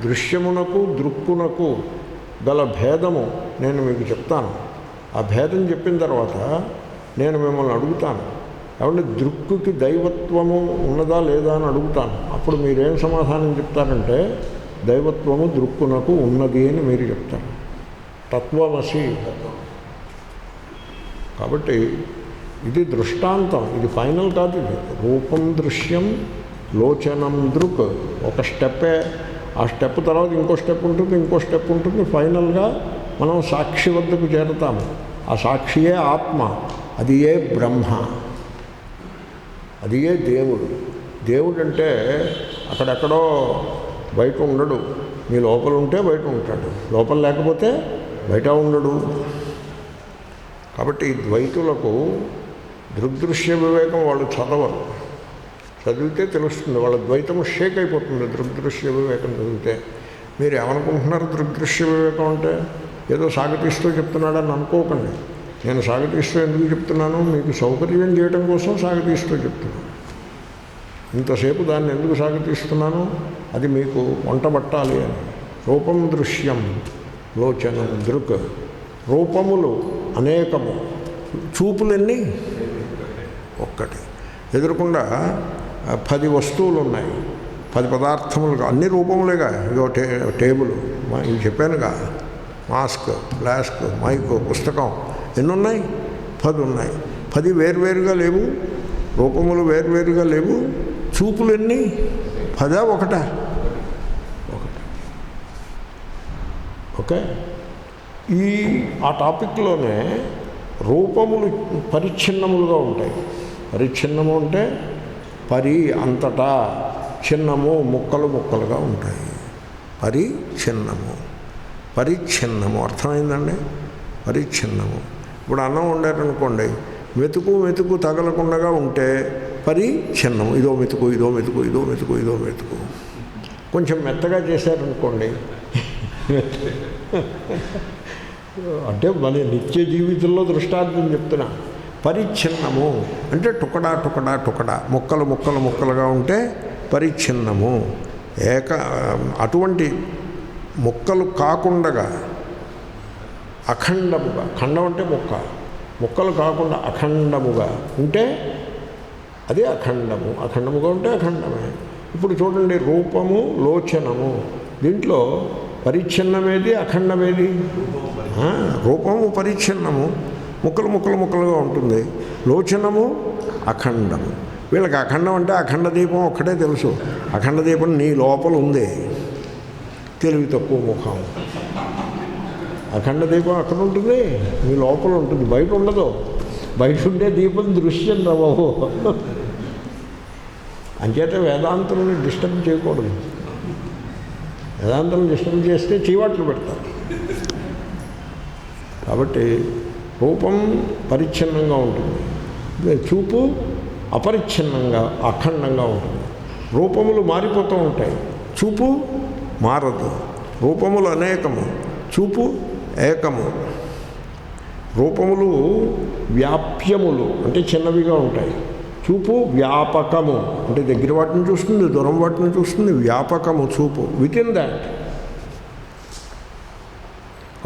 దృశ్యమునకు దృక్కునకు గల భేదము నేను మీకు చెప్తాను. ఆ భేదం చెప్పిన తర్వాత నేను మిమ్మల్ని అడుగుతాను, కాబట్టి దృక్కుకి దైవత్వము ఉన్నదా లేదా అని అడుగుతాను. అప్పుడు మీరేం సమాధానం చెప్తారంటే దైవత్వము దృక్కునకు ఉన్నది అని మీరు చెప్తారు. తత్వమసి. కాబట్టి ఇది దృష్టాంతం, ఇది ఫైనల్ కాదు. ఇది రూపం దృశ్యం లోచనం దృక్, ఒక స్టెప్పే. ఆ స్టెప్ తర్వాత ఇంకో స్టెప్ ఉంటుంది, ఇంకో స్టెప్ ఉంటుంది. ఫైనల్గా మనం సాక్షి వద్దకు చేరుతాము. ఆ సాక్షియే ఆత్మ, అది ఏ బ్రహ్మ, అది ఏ దేవుడు. దేవుడు అంటే అక్కడెక్కడో బయట ఉండడు, మీ లోపల ఉంటే బయట ఉంటాడు, లోపల లేకపోతే బయట ఉండడు. కాబట్టి ఈ ద్వైతులకు దృగ్దృశ్య వివేకం వాళ్ళు చదవరు. చదివితే తెలుస్తుంది, వాళ్ళ ద్వైతము షేక్ అయిపోతుంది దృగ్దృశ్య వివేకం చదివితే. మీరు ఏమనుకుంటున్నారు దృగ్దృశ్య వివేకం అంటే? ఏదో సాగతీస్తూ చెప్తున్నాడని అనుకోకండి. నేను సాగతీస్తూ ఎందుకు చెప్తున్నాను? మీకు సౌకర్యం చేయడం కోసం సాగతీస్తూ చెప్తున్నాను. ఇంతసేపు దాన్ని ఎందుకు సాగతీస్తున్నాను? అది మీకు వంటబట్టాలి అని. రూపం దృశ్యం లోచనం దృక్. రూపములు అనేకము, చూపులన్నీ ఒక్కటి. ఎదురకుండా 10 వస్తువులు ఉన్నాయి, 10 పదార్థములుగా, అన్ని రూపములేగా. ఇదో టేబుల్, ఇవి చెప్పానుగా, మాస్క్, ఫ్లాస్క్, మైకు, పుస్తకం, ఎన్ని ఉన్నాయి? 10 ఉన్నాయి. 10 వేర్వేరుగా లేవు, రూపములు వేర్వేరుగా లేవు. చూపులు ఎన్ని? 10 ఒకటా? ఒకటి. ఓకే. ఆ టాపిక్లోనే రూపములు పరిచ్ఛిన్నములుగా ఉంటాయి. పరిచ్ఛిన్నము అంటే అంతటా, చిన్నము ముక్కలు ముక్కలుగా ఉంటాయి. పరిచ్ఛిన్నము, పరిచ్ఛిన్నము అర్థమైందండి? పరిచ్ఛిన్నము. ఇప్పుడు అన్నం వండారనుకోండి, మెతుకు తగలకుండా ఉంటే పరిచ్ఛిన్నము. ఇదో మెతుకు, ఇదో మెతుకు, ఇదో మెతుకు, ఇదో మెతుకు. కొంచెం మెత్తగా చేశారనుకోండి, అంటే మన నిత్య జీవితంలో దృష్టాంతం చెప్తున్నా. పరిచ్ఛిన్నము అంటే టుకడా ముక్కలు ముక్కలుగా ఉంటే పరిచ్ఛిన్నము. అటువంటి ముక్కలు కాకుండా అఖండముగా, ఖండం అంటే ముక్కలు కాకుండా అఖండముగా ఉంటే అదే అఖండము. అఖండముగా ఉంటే అఖండమే. ఇప్పుడు చూడండి, రూపము లోచనము, దీంట్లో పరిచ్ఛిన్నమేది అఖండమేది? రూపము పరిచ్ఛిన్నము, ముక్కలుగా ఉంటుంది. లోచనము అఖండము. వీళ్ళకి అఖండం అంటే అఖండ దీపం ఒక్కటే తెలుసు. అఖండ దీపం నీ లోపల ఉంది, తెలివి తక్కువ ముఖం. అఖండ దీపం అక్కడ ఉంటుంది, నీ లోపల ఉంటుంది, బయట ఉండదు. బయట ఉండే దీపం దృశ్యం బాబు. అంచేత వేదాంతులను డిస్టర్బ్ చేయకూడదు. వేదాంతులను డిస్టర్బ్ చేస్తే చీవాట్లు పెడతారు. కాబట్టి రూపం పరిచ్ఛిన్నంగా ఉంటుంది, చూపు అపరిచ్ఛిన్నంగా అఖండంగా ఉంటుంది. రూపములు మారిపోతూ ఉంటాయి, చూపు మారదు. రూపములు అనేకము, చూపు ఏకము. రూపములు వ్యాప్యములు అంటే చిన్నవిగా ఉంటాయి, చూపు వ్యాపకము అంటే దగ్గర వాటిని చూస్తుంది, దూరం వాటిని చూస్తుంది. వ్యాపకము చూపు, విత్ ఇన్ దాట్.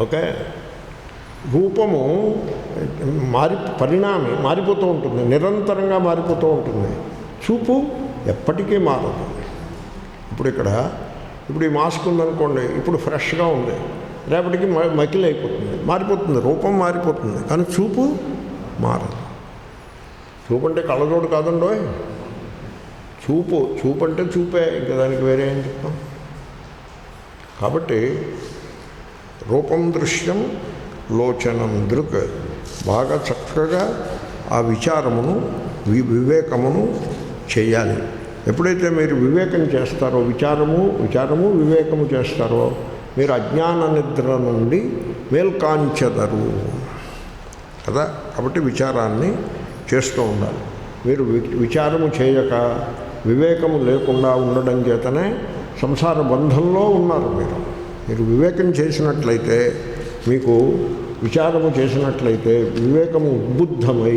ఓకే. రూపము మారిపోతూ ఉంటుంది, నిరంతరంగా మారిపోతూ ఉంటుంది. చూపు ఎప్పటికీ మారదు. ఇప్పుడు ఇక్కడ ఇప్పుడు ఈ మాస్క్ ఉందనుకోండి, ఇప్పుడు ఫ్రెష్గా ఉంది, రేపటికి మకిలి అయిపోతుంది, మారిపోతుంది, రూపం మారిపోతుంది, కానీ చూపు మారదు. చూపు అంటే కళ్ళజోడు కాదండో, చూపు అంటే చూపే, ఇంకా దానికి వేరే ఏం చెప్తాం. కాబట్టి రూపం దృశ్యం లోచనం దృక్, బాగా చక్కగా ఆ విచారమును వివేకమును చేయాలి. ఎప్పుడైతే మీరు వివేకం చేస్తారో, విచారము వివేకము చేస్తారో, మీరు అజ్ఞాన నిద్ర నుండి మేల్కాంచెదరు కదా. కాబట్టి విచారాన్ని చేస్తూ ఉండాలి. మీరు విచారము చేయక వివేకము లేకుండా ఉండడం చేతనే సంసార బంధంలో ఉన్నారు. మీరు వివేకం చేసినట్లయితే, మీకు విచారము చేసినట్లయితే వివేకము ఉద్బుద్ధమై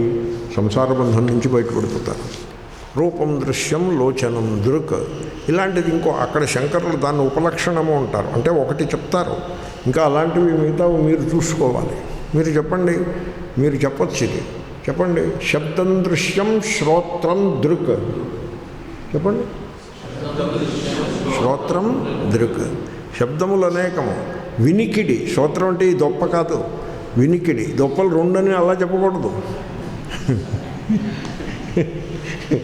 సంసార బంధం నుంచి బయటపడిపోతారు. రూపం దృశ్యం లోచనం దృక్, ఇలాంటిది ఇంకో అక్కడ శంకరులు దాన్ని ఉపలక్షణము అంటారు. అంటే ఒకటి చెప్తారు, ఇంకా అలాంటివి మిగతా మీరు చూసుకోవాలి. మీరు చెప్పండి, మీరు చెప్పచ్చు, ఇది చెప్పండి. శబ్దం దృశ్యం శ్రోత్రం దృక్, చెప్పండి. శ్రోత్రం దృక్, శబ్దములు అనేకము. వినికిడి, శ్రోత్రం అంటే ఈ దొప్ప కాదు, వినికిడి. దొప్పలు రెండని అలా చెప్పకూడదు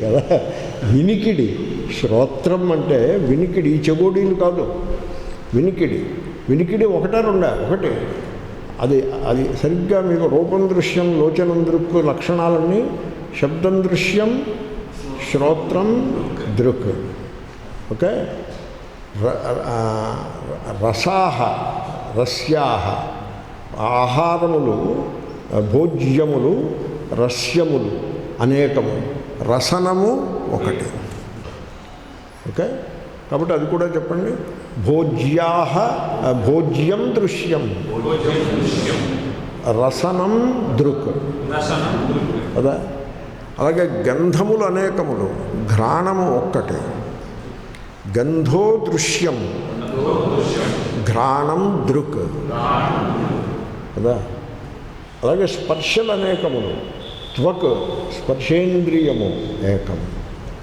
కదా. వినికిడి, శ్రోత్రం అంటే వినికిడి, ఈ చెగోడీలు కాదు, వినికిడి ఒకటే రెండా, ఒకటి. అది సరిగ్గా మీకు రూపం దృశ్యం లోచనం దృక్ లక్షణాలన్నీ శబ్దం దృశ్యం శ్రోత్రం దృక్. ఓకే. రస్యాహ ఆహారములు, భోజ్యములు, రస్యములు అనేకము, రసనము ఒకటి. ఓకే. కాబట్టి అది కూడా చెప్పండి. భోజ్యం దృశ్యం రసనం దృక్ కదా. అలాగే గంధములు అనేకములు, ఘ్రాణము ఒక్కటి. గంధో దృశ్యం ఘ్రాణం దృక్ కదా. అలాగే స్పర్శలు అనేకములు, త్వక్ స్పర్శేంద్రియము ఏకం.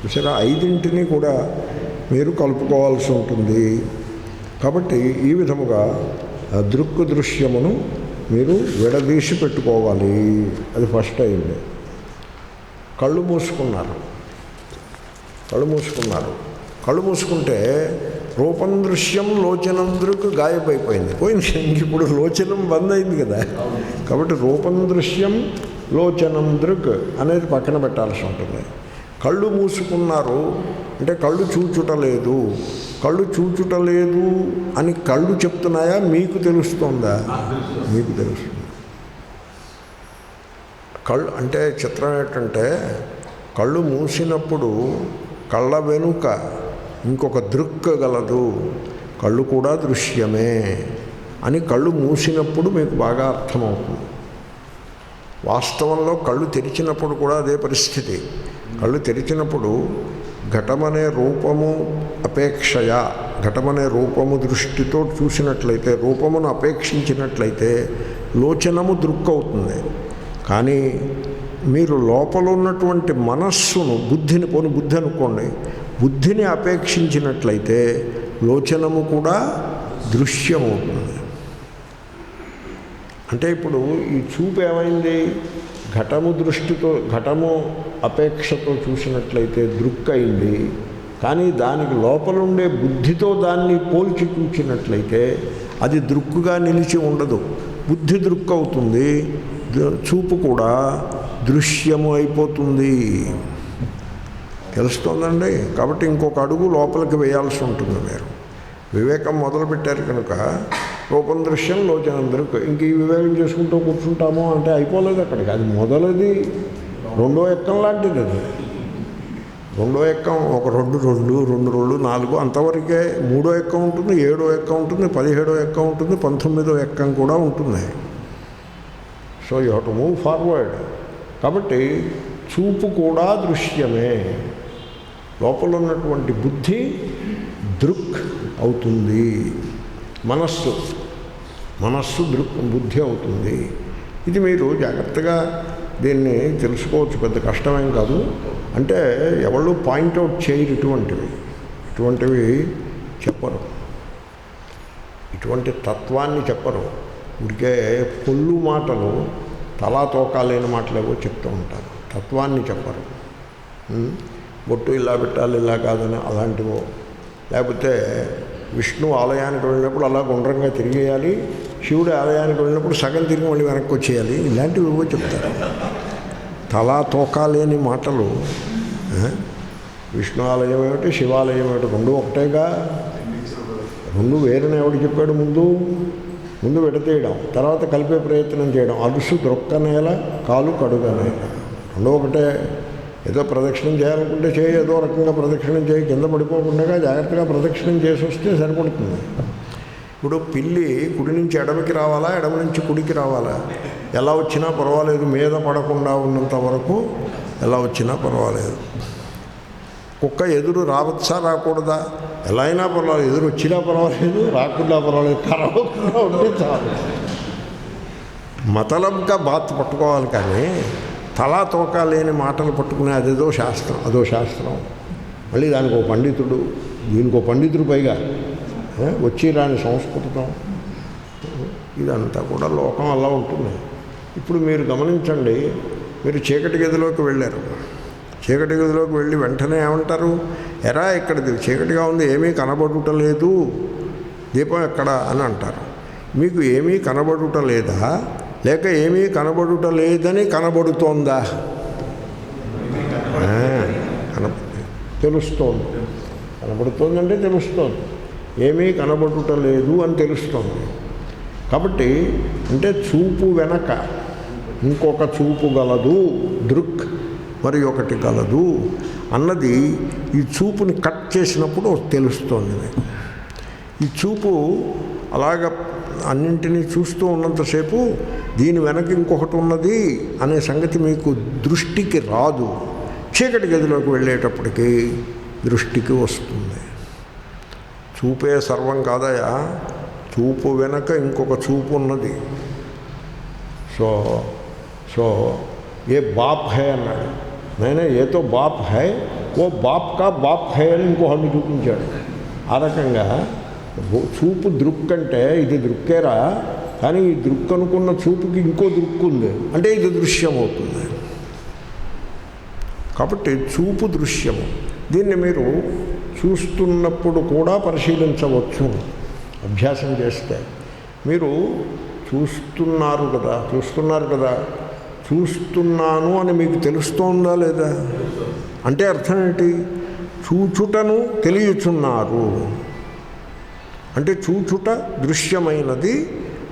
చూసారా, ఐదింటిని కూడా మీరు కలుపుకోవాల్సి ఉంటుంది. కాబట్టి ఈ విధముగా దృక్కు దృశ్యమును మీరు విడదీసి పెట్టుకోవాలి. అది ఫస్ట్ అయింది. కళ్ళు మూసుకున్నారు. కళ్ళు మూసుకుంటే రూపం దృశ్యం లోచనం దృక్ గాయపైపోయింది, పోయింది. ఇప్పుడు లోచనం బంద్ అయింది కదా. కాబట్టి రూపం దృశ్యం లోచనం దృక్ అనేది పక్కన పెట్టాల్సి ఉంటుంది. కళ్ళు మూసుకున్నారు అంటే కళ్ళు చూచుటలేదు. కళ్ళు చూచుటలేదు అని కళ్ళు చెప్తున్నాయా, మీకు తెలుస్తుందా? మీకు తెలుస్తుంది. కళ్ళు అంటే చిత్రం ఏంటంటే, కళ్ళు మూసినప్పుడు కళ్ళ వెనుక ఇంకొక దృక్ గలదు, కళ్ళు కూడా దృశ్యమే అని కళ్ళు మూసినప్పుడు మీకు బాగా అర్థమవుతుంది. వాస్తవంలో కళ్ళు తెరిచినప్పుడు కూడా అదే పరిస్థితి. కళ్ళు తెరిచినప్పుడు ఘటమనే రూపము అపేక్షయ, ఘటమనే రూపము దృష్టితో చూసినట్లయితే, రూపమును అపేక్షించినట్లయితే లోచనము దృక్ అవుతుంది. కానీ మీరు లోపల ఉన్నటువంటి మనస్సును, బుద్ధిని, బుద్ధి అనుకోండి, బుద్ధిని అపేక్షించినట్లయితే లోచనము కూడా దృశ్యమవుతుంది. అంటే ఇప్పుడు ఈ చూపు ఏమైంది? ఘటము దృష్టితో, ఘటము అపేక్షతో చూసినట్లయితే దృక్ అయింది. కానీ దానికి లోపలుండే బుద్ధితో దాన్ని పోల్చి చూసినట్లయితే అది దృక్కుగా నిలిచి ఉండదు, బుద్ధి దృక్ అవుతుంది, చూపు కూడా దృశ్యము అయిపోతుంది. తెలుస్తోందండి? కాబట్టి ఇంకొక అడుగు లోపలికి వేయాల్సి ఉంటుంది. మీరు వివేకం మొదలుపెట్టారు కనుక రూపం దృశ్యం లోచనం దృక్, ఇంక ఈ వివేకం చేసుకుంటూ కూర్చుంటామో అంటే అయిపోలేదు అక్కడికి. అది మొదలది రెండో ఎక్కం లాంటిది. అది రెండో ఎక్కం, ఒక రెండు 4 అంతవరకే. మూడో ఎక్కం ఉంటుంది, 7వ ఎక్కం ఉంటుంది, 17వ ఎక్కం ఉంటుంది, 19వ ఎక్కం కూడా ఉంటుంది. So you have to move forward. కాబట్టి చూపు కూడా దృశ్యమే. లోపల ఉన్నటువంటి బుద్ధి దృక్ అవుతుంది, మనస్సు దృక్ బుద్ధి అవుతుంది. ఇది మీరు జాగ్రత్తగా దీన్ని తెలుసుకోవచ్చు, పెద్ద కష్టమేం కాదు. అంటే ఎవళ్ళు పాయింట్అవుట్ చేయరు, ఇటువంటివి చెప్పరు. ఇటువంటి తత్వాన్ని చెప్పరు. ఊరికే పొల్లు మాటలు, తలా తోకాలేని మాటలేవో చెప్తూ ఉంటారు, తత్వాన్ని చెప్పరు. బొట్టు ఇలా పెట్టాలి, ఇలా కాదని అలాంటివో, లేకపోతే విష్ణు ఆలయానికి వెళ్ళినప్పుడు అలా గుండ్రంగా తిరిగేయాలి, శివుడి ఆలయానికి వెళ్ళినప్పుడు సగం తిరిగి మళ్ళీ వెనక్కి వచ్చేయాలి, ఇలాంటివి ఏవో చెప్తారు. తలా తోకాలేని మాటలు. విష్ణు ఆలయం ఏమిటి, శివాలయం ఏమిటి, రెండు ఒకటేగా. రెండు వేరుని ఎవడు చెప్పాడు? ముందు విడతీయడం, తర్వాత కలిపే ప్రయత్నం చేయడం. అలుసు ద్రొక్కనేల, కాలు కడుగనేల, రెండు ఒకటే. ఏదో ప్రదక్షిణం చేయాలనుకుంటే చేయి, ఏదో రకంగా ప్రదక్షిణం చేయి, కింద పడిపోకుండా జాగ్రత్తగా ప్రదక్షిణం చేసి వస్తే సరిపడుతుంది. ఇప్పుడు పిల్లి కుడి నుంచి ఎడమకి రావాలా, ఎడమ నుంచి కుడికి రావాలా? ఎలా వచ్చినా పర్వాలేదు, మీద పడకుండా ఉన్నంత వరకు ఎలా వచ్చినా పర్వాలేదు. కుక్క ఎదురు రావచ్చా రాకూడదా? ఎలా అయినా పర్వాలేదు, ఎదురు వచ్చినా పర్వాలేదు, రాకుండా పర్వాలేదు, కరవకుండా ఉంటే చాలు. మతలంగా బాత్ పట్టుకోవాలి, కానీ తలా తోక లేని మాటలు పట్టుకునే అదేదో శాస్త్రం, అదో శాస్త్రం. మళ్ళీ దానికి ఒక పండితుడు, దీనికి ఒక పండితుడు పైగా వచ్చి రాని సంస్కృతం. ఇదంతా కూడా లోకం అలా ఉంటుంది. ఇప్పుడు మీరు గమనించండి, మీరు చీకటి గదిలోకి వెళ్ళారు. చీకటి గదిలోకి వెళ్ళి వెంటనే ఏమంటారు? ఎరా ఇక్కడ చీకటిగా ఉంది, ఏమీ కనబడుటలేదు, దీపం ఎక్కడ అని అంటారు. మీకు ఏమీ కనబడుట లేదా, లేక ఏమీ కనబడుట లేదని కనబడుతోందా? తెలుస్తోంది. కనబడుతోందంటే తెలుస్తోంది, ఏమీ కనబడుట లేదు అని తెలుస్తోంది. కాబట్టి అంటే చూపు వెనక ఇంకొక చూపు గలదు, దృక్ మరి ఒకటి గలదు అన్నది ఈ చూపుని కట్ చేసినప్పుడు తెలుస్తోంది. ఈ చూపు అలాగ అన్నింటినీ చూస్తూ ఉన్నంతసేపు దీని వెనక ఇంకొకటి ఉన్నది అనే సంగతి మీకు దృష్టికి రాదు. చీకటి గదిలోకి వెళ్ళేటప్పటికీ దృష్టికి వస్తుంది. చూపే సర్వం కాదయా, చూపు వెనక ఇంకొక చూపు ఉన్నది. సో ఏ బాప్ హై అన్నాడు, నేనే ఏతో బాప్ హై, ఓ బాప్ కా బాప్ హై అని ఇంకొకటి చూపించాడు. ఆ రకంగా చూపు దృక్ అంటే ఇది దృక్కేరా, కానీ ఈ దృక్ అనుకున్న చూపుకి ఇంకో దృక్కు ఉంది అంటే ఇది దృశ్యం అవుతుంది. కాబట్టి చూపు దృశ్యము. దీన్ని మీరు చూస్తున్నప్పుడు కూడా పరిశీలించవచ్చు అభ్యాసం చేస్తే. మీరు చూస్తున్నారు కదా, చూస్తున్నాను అని మీకు తెలుస్తోందా లేదా? అంటే అర్థం ఏంటి? చూచుటను తెలియచున్నారు అంటే చూచుట దృశ్యమైనది,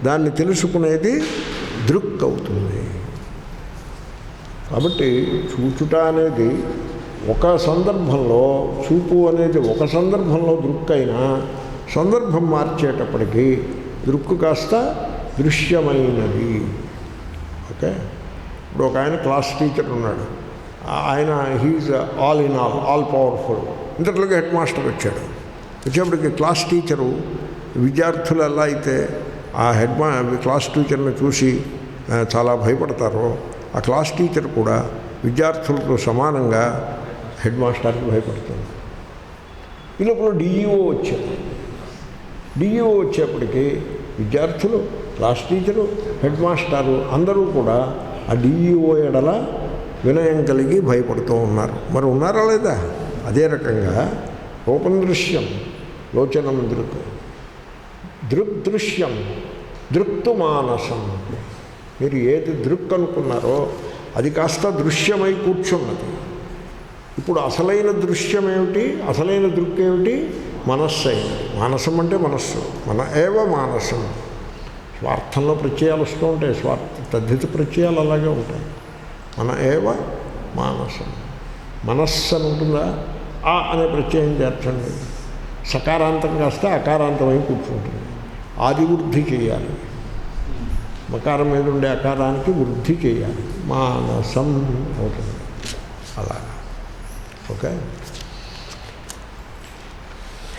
దాన్ని తెలుసుకునేది దృక్ అవుతుంది. కాబట్టి చూచుట అనేది ఒక సందర్భంలో, చూపు అనేది ఒక సందర్భంలో దృక్ అయినా సందర్భం మార్చేటప్పటికీ దృక్కు కాస్త దృశ్యమైనది. ఓకే. ఇప్పుడు ఒక ఆయన క్లాస్ టీచర్ ఉన్నాడు, ఆయన he's all in all powerful. ఇంతట్లోకి హెడ్ మాస్టర్ వచ్చేప్పటికి క్లాస్ టీచరు విద్యార్థులు ఎలా అయితే ఆ క్లాస్ టీచర్ని చూసి చాలా భయపడతారో, ఆ క్లాస్ టీచర్ కూడా విద్యార్థులతో సమానంగా హెడ్ మాస్టర్కి భయపడుతుంది. ఈ లోపల డిఈఓ వచ్చేప్పటికీ విద్యార్థులు, క్లాస్ టీచరు, హెడ్ మాస్టరు అందరూ కూడా ఆ డిఈఓ ఎడల వినయం కలిగి భయపడుతూ ఉన్నారు. మరి ఉన్నారా లేదా? అదే రకంగా రూపం దృశ్యం, లోచనం దృగ్దృశ్యం, దృక్తు మానసం. మీరు ఏది దృక్ అనుకున్నారో అది కాస్త దృశ్యమై కూర్చున్నది. ఇప్పుడు అసలైన దృశ్యం ఏమిటి? అసలైన దృక్ ఏమిటి? మనస్సు అయినది. మానసం అంటే మనస్సు. మన ఏవ మానసం. స్వార్థంలో ప్రత్యయాలు వస్తూ ఉంటాయి, తద్ధిత ప్రత్యయాలు అలాగే ఉంటాయి. మన ఏవ మానసం. మనస్సు అని ఉంటుందా? ఆ అనే ప్రత్యయం చేర్చండి. సకారాంతం కాస్తే అకారాంతమై కూర్చుంటుంది. ఆది వృద్ధి చేయాలి. మకారం మీద ఉండే అకారానికి వృద్ధి చేయాలి. మానసం అవుతుంది అలాగా. ఓకే.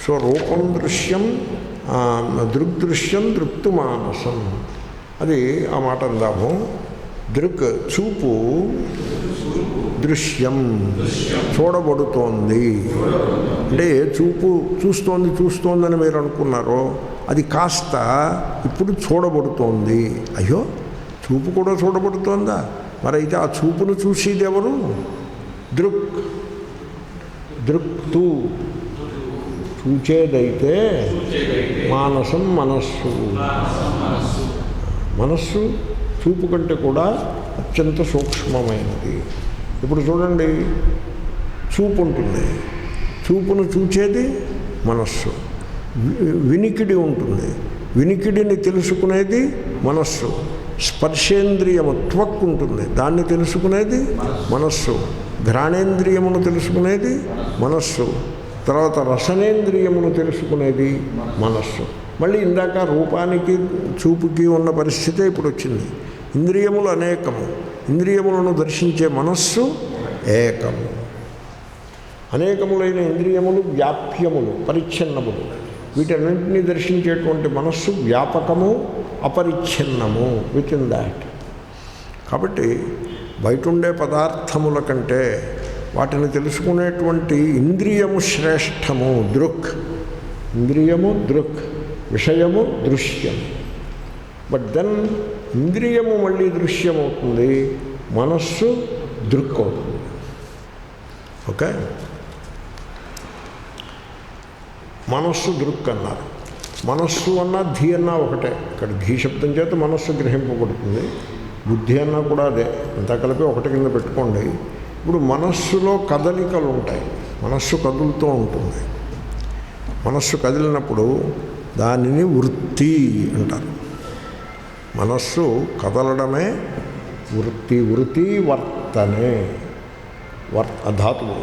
సో రూపం దృశ్యం, దృగ్దృశ్యం, దృక్తు మానసం. అది ఆ మాట అందాము. దృక్ చూపు, దృశ్యం చూడబడుతోంది. అంటే చూపు చూస్తోందని మీరు అనుకున్నారో అది కాస్త ఇప్పుడు చూడబడుతోంది. అయ్యో, చూపు కూడా చూడబడుతోందా? మరి అయితే ఆ చూపును చూసేది ఎవరు? దృక్. దృక్తు చూచేదైతే మానసం మనస్సు. మనస్సు చూపు కంటే కూడా అత్యంత సూక్ష్మమైనది. ఇప్పుడు చూడండి, చూపు ఉంటుంది, చూపును చూచేది మనస్సు. వినికిడి ఉంటుంది, వినికిడిని తెలుసుకునేది మనస్సు. స్పర్శేంద్రియము త్వక్ ఉంటుంది, దాన్ని తెలుసుకునేది మనస్సు. ఘ్రాణేంద్రియమును తెలుసుకునేది మనస్సు. తర్వాత రసనేంద్రియమును తెలుసుకునేది మనస్సు. మళ్ళీ ఇందాక రూపానికి చూపుకి ఉన్న పరిస్థితే ఇప్పుడు వచ్చింది. ఇంద్రియములు అనేకము, ఇంద్రియములను దర్శించే మనస్సు ఏకము. అనేకములైన ఇంద్రియములు వ్యాప్యములు, పరిచ్ఛిన్నములు. వీటన్నింటినీ దర్శించేటువంటి మనస్సు వ్యాపకము, అపరిచ్ఛిన్నము, విత్ ఇన్ దాట్. కాబట్టి బయట ఉండే పదార్థముల కంటే వాటిని తెలుసుకునేటువంటి ఇంద్రియము శ్రేష్టము. దృక్, ఇంద్రియము దృక్, విషయము దృశ్యము. బట్ దెన్ ఇంద్రియము మళ్ళీ దృశ్యమవుతుంది, మనస్సు దృక్ అవుతుంది. ఓకే, మనస్సు దృక్ అన్నారు. మనస్సు అన్నా ధీ అన్నా ఒకటే. ఇక్కడ ధీ శబ్దం చేత మనస్సు గ్రహింపబడుతుంది, బుద్ధి అన్నా కూడా అదే. అంతా కలిపి ఒకటి కింద పెట్టుకోండి. ఇప్పుడు మనస్సులో కదలికలు ఉంటాయి, మనస్సు కదులుతూ ఉంటుంది. మనస్సు కదిలినప్పుడు దానిని వృత్తి అంటారు. మనస్సు కదలడమే వృత్తి. వృత్తి వర్తనే, ధాతువు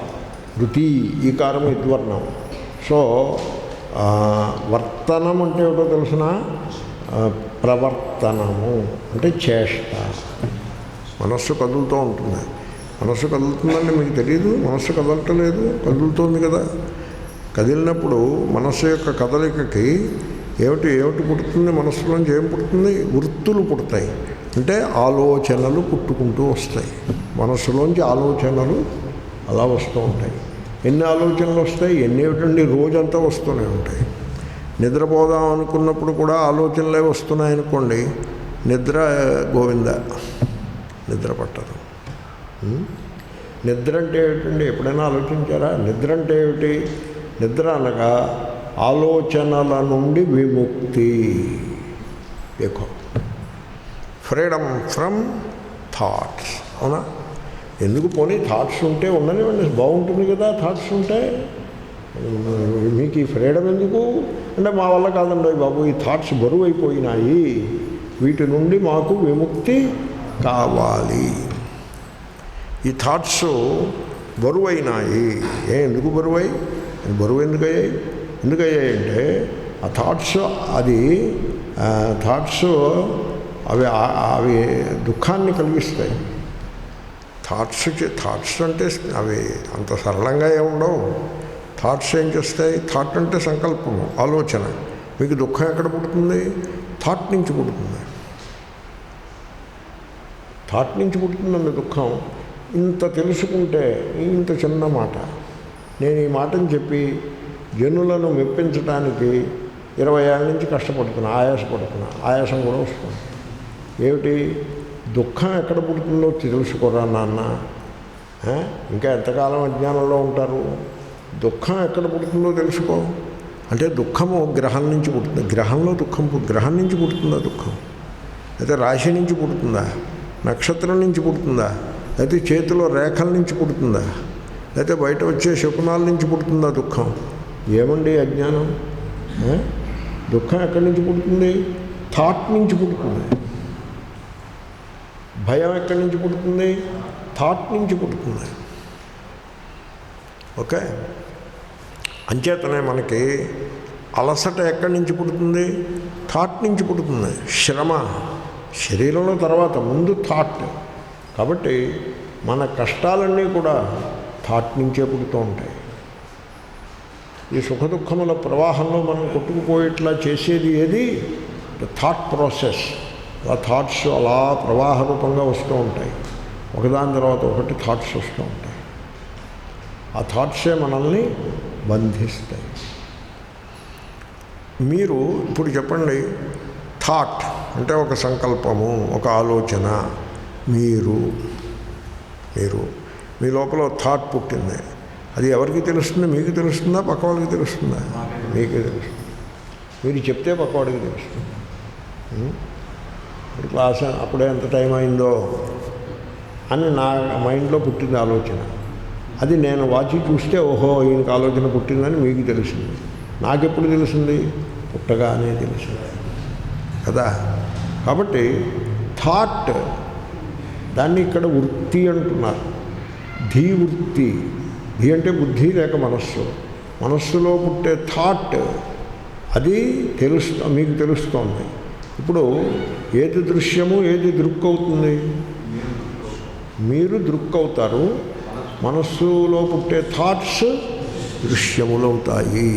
వృత్తి, ఈ కారము ఇద్వర్ణం. సో వర్తనం అంటే ఏమిటో తెలుసిన, ప్రవర్తనము అంటే చేష్ట. మనస్సు కదులుతూ ఉంటుంది. మనస్సు కదులుతుందండి మీకు తెలియదు? మనస్సు కదలటలేదు, కదులుతోంది కదా. కదిలినప్పుడు మనస్సు యొక్క కదలికకి ఏమిటి పుడుతుంది? మనస్సులోంచి ఏం పుడుతుంది? వృత్తులు పుడతాయి. అంటే ఆలోచనలు పుట్టుకుంటూ వస్తాయి. మనస్సులోంచి ఆలోచనలు అలా వస్తూ ఉంటాయి. ఎన్ని ఆలోచనలు వస్తాయి? ఏమిటండి, రోజంతా వస్తూనే ఉంటాయి. నిద్రపోదాం అనుకున్నప్పుడు కూడా ఆలోచనలే వస్తున్నాయనుకోండి, నిద్ర గోవింద, నిద్ర పట్టదు. నిద్ర అంటే ఏమిటండి? ఎప్పుడైనా ఆలోచించారా? నిద్ర అంటే ఏమిటి? నిద్ర అనగా ఆలోచనల నుండి విముక్తి. ఏకో ఫ్రీడమ్ ఫ్రమ్ థాట్స్. అవునా? ఎందుకు పోనీ థాట్స్ ఉంటే ఉండనివ్వండి, బాగుంటుంది కదా. థాట్స్ ఉంటే మీకు ఈ ఫ్రీడమ్ ఎందుకు అంటే, మా వల్ల కాదండి బాబు, ఈ థాట్స్ బరువు అయిపోయినాయి, వీటి నుండి మాకు విముక్తి కావాలి. ఈ థాట్స్ బరువైనాయి. ఎందుకు బరువై? బరువు ఎందుకయ్యాయి? ఎందుకయ్యాయంటే ఆ థాట్స్, థాట్స్ అవి దుఃఖాన్ని కలిగిస్తాయి. థాట్స్ అంటే అవి అంత సరళంగా ఏముండవు. థాట్స్ ఏం చేస్తాయి? థాట్ అంటే సంకల్పము, ఆలోచన. మీకు దుఃఖం ఎక్కడ పుడుతుంది? థాట్ నుంచి పుడుతుంది. థాట్ నుంచి పుడుతుందండి దుఃఖం. ఇంత తెలుసుకుంటే, ఇంత చిన్న మాట, నేను ఈ మాటను చెప్పి జనులను మెప్పించడానికి 20 ఏళ్ళ నుంచి కష్టపడుతున్నా, ఆయాసం కూడా వస్తుంది. ఏమిటి? దుఃఖం ఎక్కడ పుడుతుందో తెలుసుకోరా నాన్న. ఇంకా ఎంతకాలం అజ్ఞానంలో ఉంటారు? దుఃఖం ఎక్కడ పుడుతుందో తెలుసుకో. అంటే దుఃఖము గ్రహం నుంచి పుడుతుంది. గ్రహంలో దుఃఖం, గ్రహం నుంచి పుడుతుందా దుఃఖం? అయితే రాశి నుంచి పుడుతుందా? నక్షత్రం నుంచి పుడుతుందా? అయితే చేతిలో రేఖల నుంచి పుడుతుందా? అయితే బయట వచ్చే శకునాల నుంచి పుడుతుందా దుఃఖం? ఏమండి అజ్ఞానం? దుఃఖం ఎక్కడి నుంచి పుడుతుంది? థాట్ నుంచి పుడుతుంది. భయం ఎక్కడి నుంచి పుడుతుంది? థాట్ నుంచి పుడుతుంది. ఓకే, అంచేతనే మనకి అలసట ఎక్కడి నుంచి పుడుతుంది? థాట్ నుంచి పుడుతుంది. శ్రమ శరీరంలో తర్వాత, ముందు థాట్. కాబట్టి మన కష్టాలన్నీ కూడా థాట్ నుంచే పుడుతూ ఉంటాయి. ఈ సుఖదుఖముల ప్రవాహంలో మనం కొట్టుకుపోయేట్లా చేసేది ఏది? Thought process. ఆ థాట్స్ అలా ప్రవాహ రూపంగా వస్తూ ఉంటాయి. ఒకదాని తర్వాత ఒకటి థాట్స్ వస్తూ ఉంటాయి. ఆ థాట్సే మనల్ని బంధిస్తాయి. మీరు ఇప్పుడు చెప్పండి, థాట్ అంటే ఒక సంకల్పము, ఒక ఆలోచన. మీరు మీ లోపల థాట్ పుట్టింది. అది ఎవరికి తెలుస్తుంది? మీకు తెలుస్తుందా, పక్క వాళ్ళకి తెలుస్తుందా? మీకే తెలుస్తుంది. మీరు చెప్తే పక్కవాడికి తెలుస్తుంది. ఇప్పుడు క్లాస్ అప్పుడే ఎంత టైం అయిందో అని నా మైండ్లో పుట్టింది ఆలోచన. అది నేను వాచి చూస్తే ఓహో ఈయనకి ఆలోచన పుట్టిందని మీకు తెలిసింది. నాకెప్పుడు తెలిసింది? పుట్టగానే తెలిసింది కదా. కాబట్టి థాట్, దాన్ని ఇక్కడ వృత్తి అంటున్నారు. ధీ వృత్తి. ధీ అంటే బుద్ధి లేక మనస్సు. మనస్సులో పుట్టే థాట్ అది మీకు తెలుస్తోంది. ఇప్పుడు ఏది దృశ్యము, ఏది దృక్ అవుతుంది? మీరు దృక్ అవుతారు. మనస్సులో పుట్టే థాట్స్ దృశ్యములవుతాయి.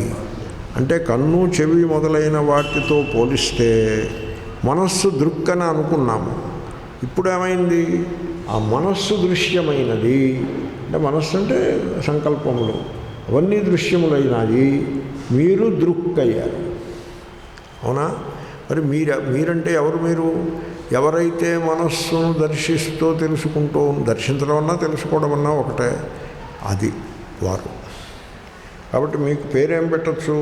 అంటే కన్ను, చెవి మొదలైన వాటితో పోలిస్తే మనస్సు దృక్ అని అనుకున్నాము. ఇప్పుడు ఏమైంది? ఆ మనస్సు దృశ్యమైనది. అంటే మనస్సు అంటే సంకల్పములు, అవన్నీ దృశ్యములైనది. మీరు దృక్ అయ్యారు. అవునా? మరి మీరంటే ఎవరు? మీరు ఎవరైతే మనస్సును దర్శిస్తూ తెలుసుకుంటూ, దర్శించడం అన్నా తెలుసుకోవడం అన్నా ఒకటే, అది వారు. కాబట్టి మీకు పేరేం పెట్టచ్చు?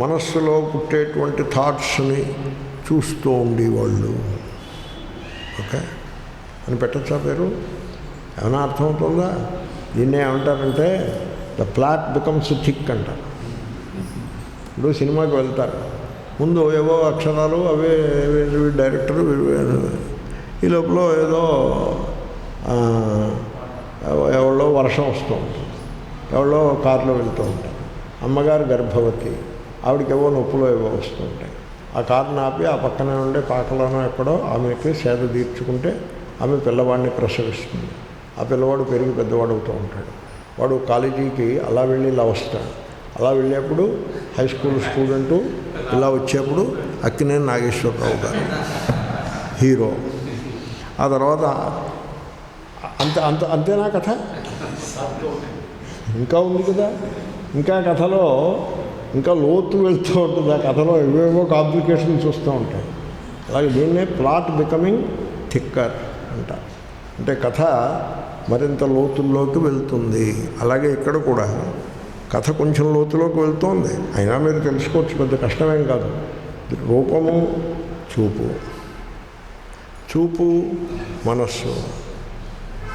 మనస్సులో పుట్టేటువంటి థాట్స్ని చూస్తూ ఉండేవాళ్ళు, ఓకే అని పెట్టచ్చా పేరు? ఏమైనా అర్థమవుతుందా? దీన్నే ఏమంటారంటే ద ప్లాట్ బికమ్స్ థిక్ అంటారు. ఇప్పుడు సినిమాకి వెళ్తారు, ముందు ఏవో అక్షరాలు అవే డైరెక్టరు, ఈ లోపల ఏదో ఎవరో వర్షం వస్తూ ఉంటుంది, ఎవరో కారులో వెళ్తూ ఉంటారు, అమ్మగారు గర్భవతి, ఆవిడకేవో నొప్పులు ఏవో వస్తూ ఉంటాయి. ఆ కారుని ఆపి ఆ పక్కనే ఉండే పాకలోనో ఎక్కడో ఆమెకి సేద తీర్చుకుంటే ఆమె పిల్లవాడిని ప్రసవిస్తుంది. ఆ పిల్లవాడు పెరిగి పెద్దవాడు అవుతూ ఉంటాడు. వాడు కాలేజీకి అలా వెళ్ళి ఇలా వస్తాడు. అలా వెళ్ళేప్పుడు హై స్కూల్ స్టూడెంటు, ఇలా వచ్చేప్పుడు అక్కినేని నాగేశ్వరరావు గారు హీరో. ఆ తర్వాత అంతేనా కథ? ఇంకా ఉంది కదా. ఇంకా కథలో ఇంకా లోతు వెళ్తూ ఉంటుంది. ఆ కథలో ఏవేవో కాంప్లికేషన్స్ వస్తూ ఉంటాయి. అలాగే దీన్నే ప్లాట్ బికమింగ్ థిక్కర్ అంటారు. అంటే కథ మరింత లోతుల్లోకి వెళ్తుంది. అలాగే ఇక్కడ కూడా కథ కొంచెం లోతులోకి వెళ్తోంది. అయినా మీరు తెలుసుకోవచ్చు, పెద్ద కష్టమేం కాదు. రూపము, చూపు మనస్సు.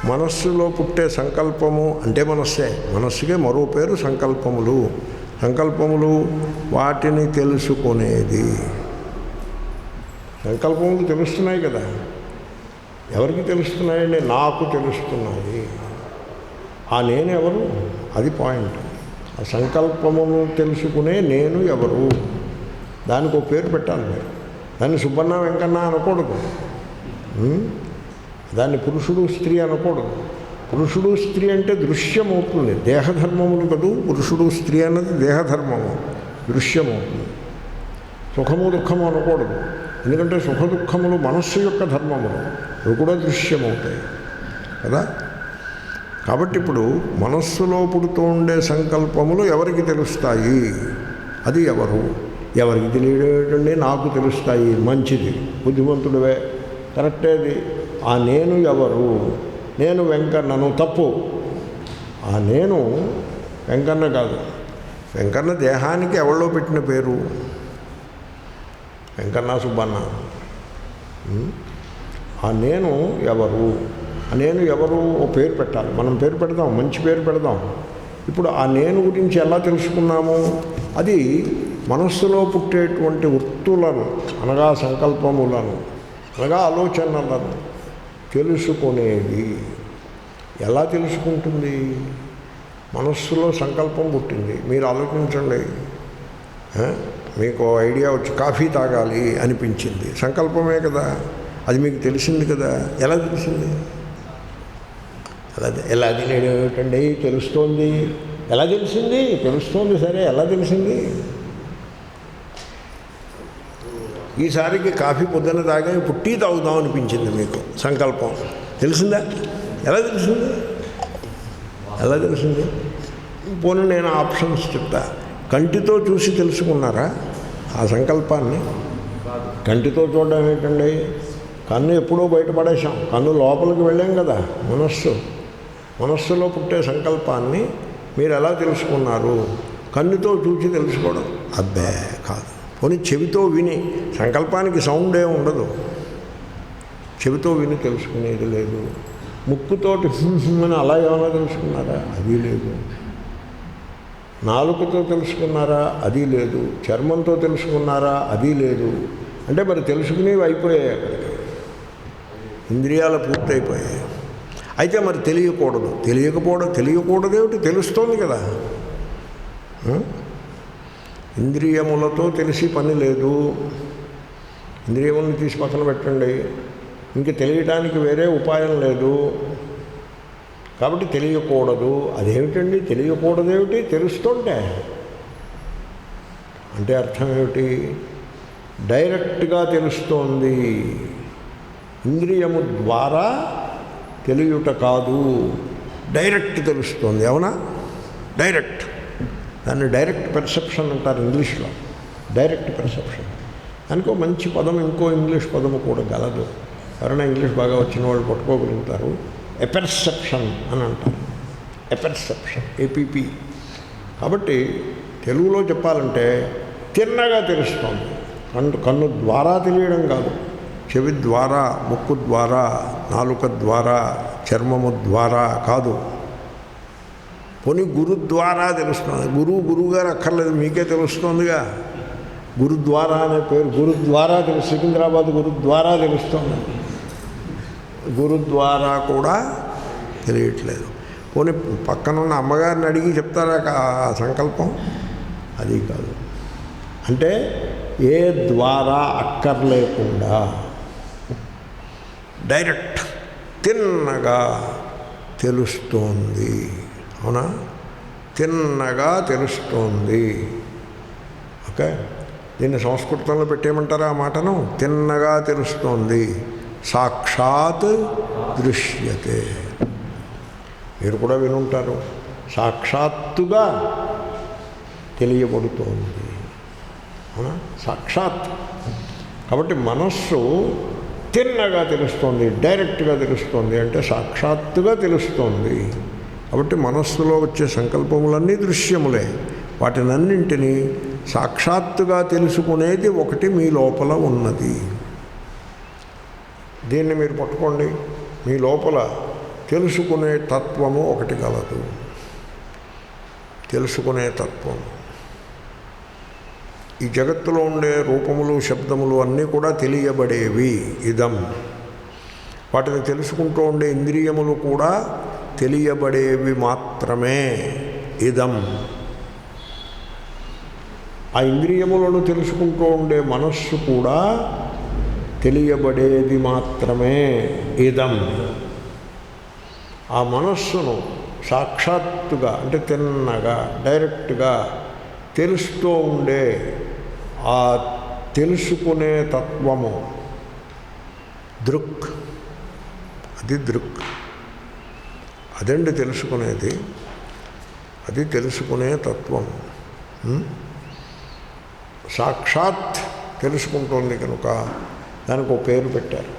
మనస్సులో పుట్టే సంకల్పము అంటే మనస్సే. మనస్సుకే మరో పేరు సంకల్పములు. సంకల్పములు వాటిని తెలుసుకునేది. సంకల్పములు తెలుస్తున్నాయి కదా. ఎవరికి తెలుస్తున్నాయండి? నాకు తెలుస్తున్నాయి. ఆ నేను ఎవరు? అది పాయింట్. ఆ సంకల్పమును తెలుసుకునే నేను ఎవరు? దానికి ఒక పేరు పెట్టాలి మీరు. దాన్ని సుబ్బన్న వెంకన్న అనకూడదు. దాన్ని పురుషుడు స్త్రీ అనకూడదు. పురుషుడు స్త్రీ అంటే దృశ్యమవుతుంది, దేహధర్మములు కదూ. పురుషుడు స్త్రీ అన్నది దేహధర్మము, దృశ్యమవుతుంది. సుఖము దుఃఖము అనకూడదు, ఎందుకంటే సుఖ దుఃఖములు మనస్సు యొక్క ధర్మములు, అవి కూడా దృశ్యమవుతాయి కదా. కాబట్టి ఇప్పుడు మనస్సులో పుడుతూ ఉండే సంకల్పములు ఎవరికి తెలుస్తాయి? అది ఎవరికి తెలియడండి? నాకు తెలుస్తాయి. మంచిది, బుద్ధిమంతుడివే, కరెక్టేది. ఆ నేను ఎవరు? నేను వెంకన్నను. తప్పు. ఆ నేను వెంకన్న కాదు. వెంకన్న దేహానికి ఎవరిలో పెట్టిన పేరు? వెంకన్న సుబ్బన్న. ఆ నేను ఎవరు? ఆ నేను ఎవరు? ఓ పేరు పెట్టాలి. మనం పేరు పెడదాం, మంచి పేరు పెడదాం. ఇప్పుడు ఆ నేను గురించి ఎలా తెలుసుకున్నాము? అది మనస్సులో పుట్టేటువంటి వృత్తులను, అనగా సంకల్పములను, అనగా ఆలోచనలను తెలుసుకునేది. ఎలా తెలుసుకుంటుంది? మనస్సులో సంకల్పం పుట్టింది. మీరు ఆలోచించండి. మీకు ఐడియా వచ్చి కాఫీ తాగాలి అనిపించింది, సంకల్పమే కదా. అది మీకు తెలిసింది కదా. ఎలా తెలిసింది? ఎలా తెలియటండి? తెలుస్తోంది. ఎలా తెలిసింది? తెలుస్తోంది. సరే, ఎలా తెలిసింది? ఈసారికి కాఫీ పొద్దున్న తాగా ఇప్పుడు టీ తాగుదాం అనిపించింది మీకు, సంకల్పం. తెలిసిందా? ఎలా తెలిసింది? ఎలా తెలిసింది? పోనీ నేను ఆప్షన్స్ చెప్తా. కంటితో చూసి తెలుసుకున్నారా? ఆ సంకల్పాన్ని కంటితో చూడడం ఏంటండి, కన్ను ఎప్పుడో బయటపడేశాం, కన్ను లోపలికి వెళ్ళాం కదా. మనస్సులో పుట్టే సంకల్పాన్ని మీరు ఎలా తెలుసుకున్నారు? కన్నుతో చూసి తెలుసుకోవడం అబ్బే కాదు. పోనీ చెవితో విని, సంకల్పానికి సౌండ్ ఏమి ఉండదు, చెవితో విని తెలుసుకునేది లేదు. ముక్కుతోటి అని అలా ఏమైనా తెలుసుకున్నారా? అది లేదు. నాలుకతో తెలుసుకున్నారా? అది లేదు. చర్మంతో తెలుసుకున్నారా? అది లేదు. అంటే మరి తెలుసుకునేవి అయిపోయాయి, అక్కడికి ఇంద్రియాలు పూర్తయిపోయాయి. అయితే మరి తెలియకూడదేమిటి? తెలుస్తోంది కదా. ఇంద్రియములతో తెలిసి పని లేదు. ఇంద్రియములను తీసి పక్కన పెట్టండి, ఇంక తెలియటానికి వేరే ఉపాయం లేదు. కాబట్టి తెలియకూడదు. అదేమిటండి తెలియకూడదేమిటి? తెలుస్తుంటే అంటే అర్థం ఏమిటి? డైరెక్ట్గా తెలుస్తోంది. ఇంద్రియము ద్వారా తెలియుట కాదు, డైరెక్ట్ తెలుస్తోంది. అవునా? డైరెక్ట్. దాన్ని డైరెక్ట్ పెర్సెప్షన్ అంటారు ఇంగ్లీష్లో. డైరెక్ట్ పెర్సెప్షన్ దానికో మంచి పదం, ఇంకో ఇంగ్లీష్ పదము కూడా గలదు. ఎవరైనా ఇంగ్లీష్ బాగా వచ్చిన వాళ్ళు పట్టుకోగలుగుతారు. ఎపెర్సెప్షన్ అని అంటారు. ఎపెర్సెప్షన్, ఏపీపీ. కాబట్టి తెలుగులో చెప్పాలంటే తిన్నగా తెలుస్తోంది. కన్ను ద్వారా తెలియడం కాదు, చెవి ద్వారా, ముక్కు ద్వారా, నాలుక ద్వారా, చర్మము ద్వారా కాదు. పోనీ గురు ద్వారా తెలుస్తుంది. గురువుగారు అక్కర్లేదు, మీకే తెలుస్తోందిగా. గురుద్వారా అనే పేరు, గురుద్వారా తెలుసు. సికింద్రాబాద్ గురుద్వారా తెలుస్తోంది, గురుద్వారా కూడా తెలియట్లేదు. పోనీ పక్కనున్న అమ్మగారిని అడిగి చెప్తారా ఆ సంకల్పం? అది కాదు. అంటే ఏ ద్వారా అక్కర్లేకుండా డైరెక్ట్ తిన్నగా తెలుస్తోంది. అవునా? తిన్నగా తెలుస్తోంది. ఓకే, దీన్ని సంస్కృతంలో పెట్టేయమంటారా ఆ మాటను? తిన్నగా తెలుస్తోంది, సాక్షాత్ దృశ్యతే. మీరు కూడా వినుంటారు, సాక్షాత్తుగా తెలియబడుతోంది. అవునా? సాక్షాత్. కాబట్టి మనస్సు తిన్నగా తెలుస్తోంది, డైరెక్ట్గా తెలుస్తోంది అంటే సాక్షాత్తుగా తెలుస్తోంది. కాబట్టి మనస్సులో వచ్చే సంకల్పములన్నీ దృశ్యములే. వాటినన్నింటినీ సాక్షాత్తుగా తెలుసుకునేది ఒకటి మీ లోపల ఉన్నది. దీన్ని మీరు పట్టుకోండి. మీ లోపల తెలుసుకునే తత్వము ఒకటి కలదు. తెలుసుకునే తత్వం. ఈ జగత్తులో ఉండే రూపములు, శబ్దములు అన్నీ కూడా తెలియబడేవి. ఇదం. వాటిని తెలుసుకుంటూ ఉండే ఇంద్రియములు కూడా తెలియబడేవి మాత్రమే. ఇదం. ఆ ఇంద్రియములను తెలుసుకుంటూ ఉండే మనస్సు కూడా తెలియబడేది మాత్రమే. ఇదం. ఆ మనస్సును సాక్షాత్తుగా అంటే తిన్నగా, డైరెక్ట్గా తెలుస్తూ ఉండే ఆ తెలుసుకునే తత్వము దృక్. అది దృక్. అదండి తెలుసుకునేది. అది తెలుసుకునే తత్వం. సాక్షాత్ తెలుసుకుంటోంది కనుక దానికి ఒక పేరు పెట్టారు.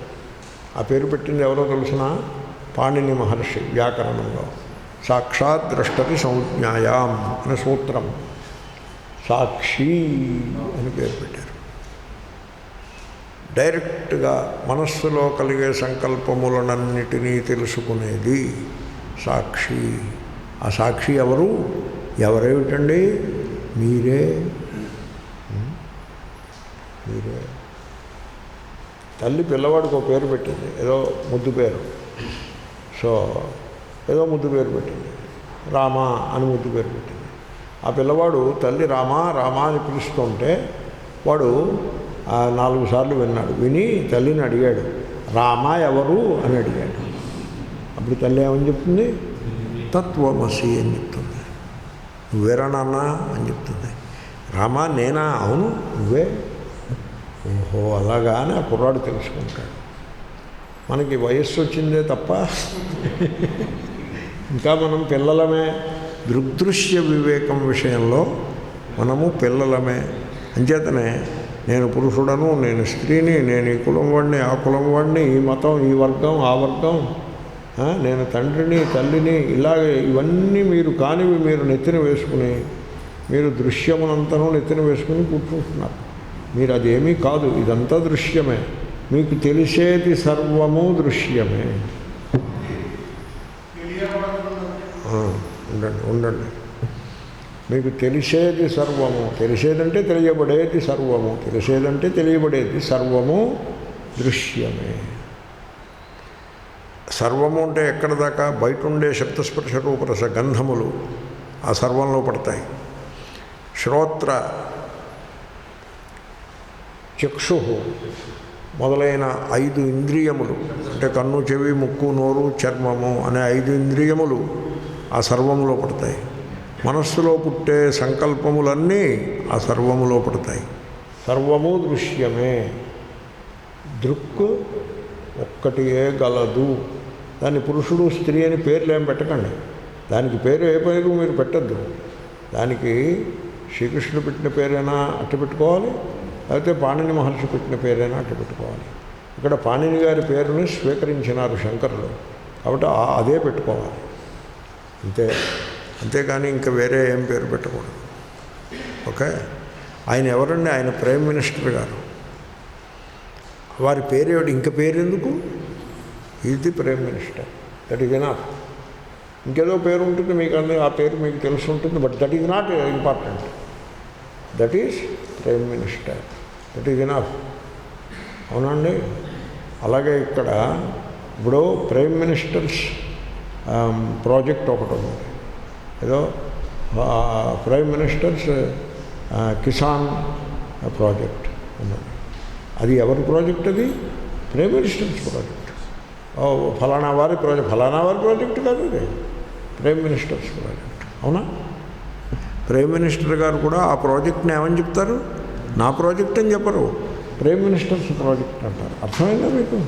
ఆ పేరు పెట్టింది ఎవరో తెలిసిన? పాణిని మహర్షి వ్యాకరణంలో. సాక్షాత్ ద్రష్టతి సంజ్ఞాయాం అనే సూత్రం. సాక్షి అని పేరు పెట్టారు. డైరెక్ట్గా మనస్సులో కలిగే సంకల్పములనన్నిటినీ తెలుసుకునేది సాక్షి. ఆ సాక్షి ఎవరు? ఎవరేమిటండి? మీరే. మీరే. తల్లి పిల్లవాడికి ఒక పేరు పెట్టింది, ఏదో ముద్దు పేరు. సో ఏదో ముద్దు పేరు పెట్టింది, రామా అని ముద్దు పేరు పెట్టింది. ఆ పిల్లవాడు తల్లి రామా రామా అని పిలుస్తుంటే వాడు 4 సార్లు విన్నాడు. విని తల్లిని అడిగాడు, రామా ఎవరు అని అడిగాడు. అప్పుడు తల్లి ఏమని చెప్తుంది? తత్వమసి అని చెప్తుంది. నువ్వేరా నాన్న అని చెప్తుంది. రామా నేనా? అవును నువ్వే. ఓహో అలాగా అని ఆ కుర్రాడు తెలుసుకుంటాడు. మనకి వయస్సు వచ్చిందే తప్ప ఇంకా మనం పిల్లలమే. దృగ్దృశ్య వివేకం విషయంలో మనము పిల్లలమే. అంచేతనే నేను పురుషుడను, నేను స్త్రీని, నేను ఈ కులం వాడిని, ఆ కులం వాడిని, ఈ మతం, ఈ వర్గం, ఆ వర్గం, నేను తండ్రిని, తల్లిని, ఇలాగే ఇవన్నీ మీరు కానివి మీరు నెత్తిన వేసుకుని మీరు దృశ్యమునంతను నెత్తిన వేసుకుని కూర్చుంటున్నారు. మీరు అదేమీ కాదు, ఇదంతా దృశ్యమే. మీకు తెలిసేది సర్వము దృశ్యమే. ఉండండి. మీకు తెలిసేది సర్వము, తెలిసేదంటే తెలియబడేది సర్వము, తెలిసేదంటే తెలియబడేది సర్వము దృశ్యమే. సర్వము అంటే ఎక్కడ దాకా? బయట ఉండే శబ్దస్పర్శ రూపరస గంధములు ఆ సర్వంలో పడతాయి. శ్రోత్ర, చక్షు మొదలైన 5 ఇంద్రియములు, అంటే కన్ను, చెవి, ముక్కు, నోరు, చర్మము అనే 5 ఇంద్రియములు ఆ సర్వములో పడతాయి. మనస్సులో పుట్టే సంకల్పములన్నీ ఆ సర్వములో పడతాయి. సర్వము దృశ్యమే. దృక్ ఒక్కటియే గలదు. దాన్ని పురుషుడు, స్త్రీ అని పేర్లు ఏం పెట్టకండి. దానికి పేరు ఏ పేరు మీరు పెట్టద్దు. దానికి శ్రీకృష్ణుడు పెట్టిన పేరైనా అట్టు పెట్టుకోవాలి, లేకపోతే పాణిని మహర్షి పెట్టిన పేరైనా అట్టు పెట్టుకోవాలి. ఇక్కడ పాణిని గారి పేరుని స్వీకరించినారు శంకరులు, కాబట్టి అదే పెట్టుకోవాలి అంతే. అంతేకాని ఇంకా వేరే ఏం పేరు పెట్టకూడదు. ఓకే. ఆయన ఎవరండి? ఆయన ప్రైమ్ మినిస్టర్ గారు. వారి పేరు ఇంక పేరు ఎందుకు? ఇది prime minister, that is enough. ఇంకేదో పేరు ఉంటుంది మీకు, అన్నీ ఆ పేరు మీకు తెలిసి ఉంటుంది, but that is not important. That is prime minister, that is enough. అవునండి. అలాగే ఇక్కడ ఇప్పుడు ప్రైమ్ మినిస్టర్స్ ప్రాజెక్ట్ ఒకటి ఉంది, ఏదో ప్రైమ్ మినిస్టర్స్ కిసాన్ ప్రాజెక్ట్ ఉన్నది. అది ఎవరి ప్రాజెక్ట్? అది ప్రైమ్ మినిస్టర్స్ ప్రాజెక్ట్. ఫలానా వారి ప్రాజెక్ట్ కాదు, ఇది ప్రైమ్ మినిస్టర్స్ ప్రాజెక్ట్. అవునా? ప్రైమ్ మినిస్టర్ గారు కూడా ఆ ప్రాజెక్ట్ని ఏమని చెప్తారు? నా ప్రాజెక్ట్ అని చెప్పరు, ప్రైమ్ మినిస్టర్స్ ప్రాజెక్ట్ అంటారు. అర్థమైందా మీకు?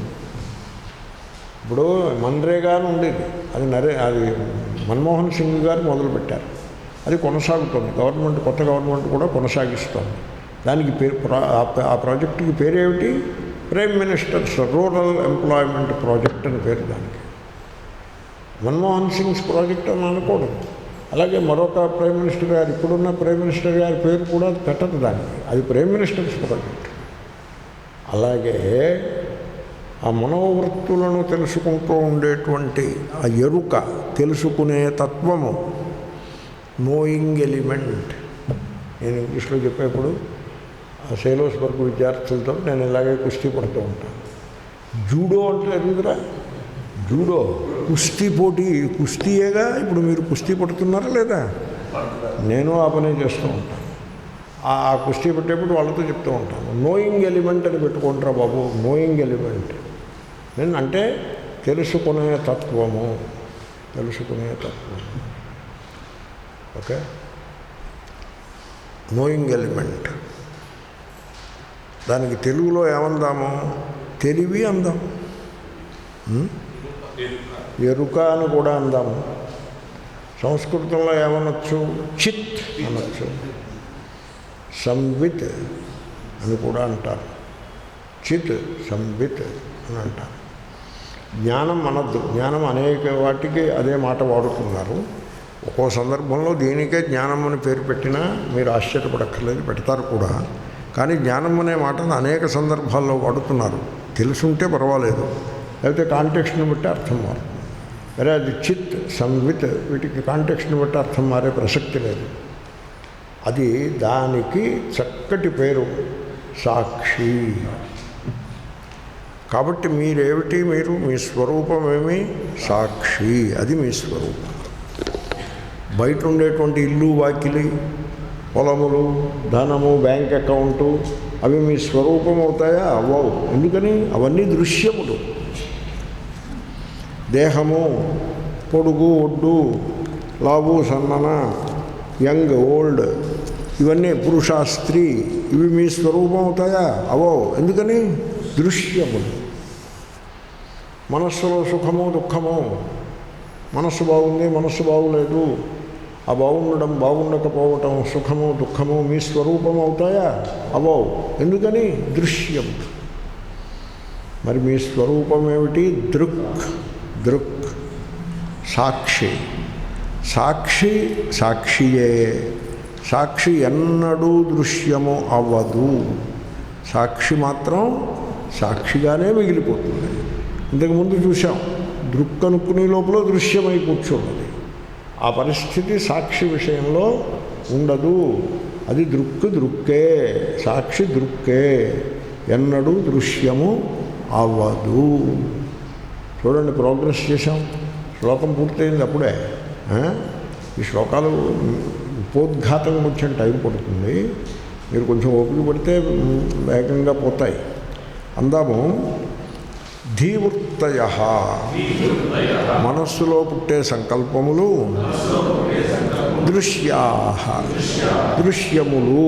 ఇప్పుడు మన్రేగా అని ఉండేది, అది మన్మోహన్ సింగ్ గారు మొదలుపెట్టారు. అది కొనసాగుతుంది. కొత్త గవర్నమెంట్ కూడా కొనసాగిస్తోంది. దానికి ఆ ప్రాజెక్టుకి పేరేమిటి? Prime ministers rural employment project అని పేరు దానికి. మన్మోహన్ సింగ్స్ ప్రాజెక్ట్ అని అనకూడదు. అలాగే మరొక ప్రైమ్ మినిస్టర్ గారు, ఇప్పుడున్న ప్రైమ్ మినిస్టర్ గారి పేరు కూడా పెట్టదు దానికి, అది ప్రైమ్ మినిస్టర్స్ ప్రాజెక్ట్. అలాగే ఆ మనోవృత్తులను తెలుసుకుంటూ ఉండేటువంటి ఆ ఎరుక, తెలుసుకునే తత్వము, నోయింగ్ ఎలిమెంట్. నేను ఇంగ్లీష్లో చెప్పేప్పుడు ఆ సేలోస్బర్గ్ విద్యార్థులతో నేను ఇలాగే కుస్తీ పడుతూ ఉంటాను. జూడో అంటే ఎదుగురా, జూడో కుస్తీ పోటీ, కుస్తీయేగా. ఇప్పుడు మీరు కుస్తీ పడుతున్నారా లేదా? నేను ఆ పని చేస్తూ ఉంటాను. ఆ కుస్తీ పెట్టేప్పుడు వాళ్ళతో చెప్తూ ఉంటాను, నోయింగ్ ఎలిమెంట్ అని పెట్టుకుంటారా బాబు, నోయింగ్ ఎలిమెంట్. నేను అంటే తెలుసుకునే తత్వము. ఓకే. Knowing element. దానికి తెలుగులో ఏమందాము? తెలివి అందాం, ఎరుక అని కూడా అందాము. సంస్కృతంలో ఏమనొచ్చు? చిత్ అనొచ్చు, సంవిత్ అని కూడా అంటారు. చిత్, సంవిత్ అని అంటారు. జ్ఞానం అనద్దు. జ్ఞానం అనేక వాటికి అదే మాట వాడుతున్నారు. ఒక్కో సందర్భంలో దీనికే జ్ఞానం అని పేరు పెట్టినా మీరు ఆశ్చర్యపడక్కర్లేదు, పెడతారు కూడా. కానీ జ్ఞానం అనే మాటను అనేక సందర్భాల్లో వాడుతున్నారు. తెలుసుంటే పర్వాలేదు, లేకపోతే కాంటెక్స్ట్ని బట్టి అర్థం మారుతుంది. వేరే అది చిత్, సంవిత్, వీటికి కాంటెక్స్ట్ని బట్టి అర్థం మారే ప్రసక్తి లేదు. అది దానికి చక్కటి పేరు, సాక్షి. కాబట్టి మీరేమిటి? మీ స్వరూపమేమి? సాక్షి. అది మీ స్వరూపం. బయట ఉండేటువంటి ఇల్లు, వాకిలి, పొలములు, ధనము, బ్యాంక్ అకౌంటు అవి మీ స్వరూపం అవుతాయా? అవ్వవు. ఎందుకని? అవన్నీ దృశ్యములు. దేహము, పొడుగు, ఒడ్డు, లావు, సన్నన, యంగ్, ఓల్డ్, ఇవన్నీ పురుష, స్త్రీ, ఇవి మీ స్వరూపం అవుతాయా? అవ్వవు. ఎందుకని? దృశ్యములు. మనస్సులో సుఖము, దుఃఖము, మనస్సు బాగుంది, మనస్సు బాగులేదు, ఆ బాగుండడం బాగుండకపోవటం సుఖము దుఃఖము మీ స్వరూపం అవుతాయా? అవవు. ఎందుకని? దృశ్యం. మరి మీ స్వరూపం ఏమిటి? దృక్. దృక్ సాక్షి. సాక్షి సాక్షియే. సాక్షి ఎన్నడూ దృశ్యము అవ్వదు. సాక్షి మాత్రం సాక్షిగానే మిగిలిపోతుంది. ఇంతకుముందు చూసాం, దృక్ అనుకునే లోపల దృశ్యమై కూర్చున్నది. ఆ పరిస్థితి సాక్షి విషయంలో ఉండదు. అది దృక్ దృక్కే, సాక్షి దృక్కే, ఎన్నడూ దృశ్యము అవ్వదు. చూడండి, ప్రోగ్రెస్ చేశాం. శ్లోకం పూర్తయింది అప్పుడే. ఈ శ్లోకాలు ఉపోద్ఘాతం కొంచెం టైం పడుతుంది. మీరు కొంచెం ఓపిక పడితే వేగంగా పోతాయి. అందాము. ధీవృత్తయ, మనస్సులో పుట్టే సంకల్పములు, దృశ్యా, దృశ్యములు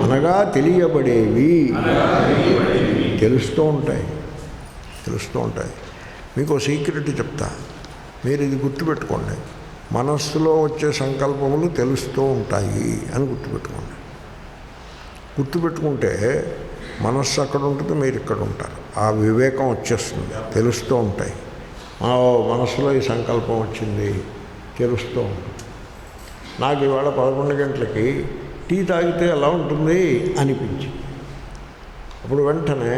అనగా తెలియబడేవి, తెలుస్తూ ఉంటాయి. మీకు సీక్రెట్ చెప్తా, మీరు ఇది గుర్తుపెట్టుకోండి. మనస్సులో వచ్చే సంకల్పములు తెలుస్తూ ఉంటాయి అని గుర్తుపెట్టుకుంటే మనస్సు అక్కడ ఉంటుంది, మీరు ఇక్కడ ఉంటారు. ఆ వివేకం వచ్చేస్తుంది, తెలుస్తూ ఉంటాయి. మనస్సులో ఈ సంకల్పం వచ్చింది, తెలుస్తూ ఉంటుంది. నాకు ఇవాళ 11 గంటలకి టీ తాగితే ఎలా ఉంటుంది అనిపించింది. అప్పుడు వెంటనే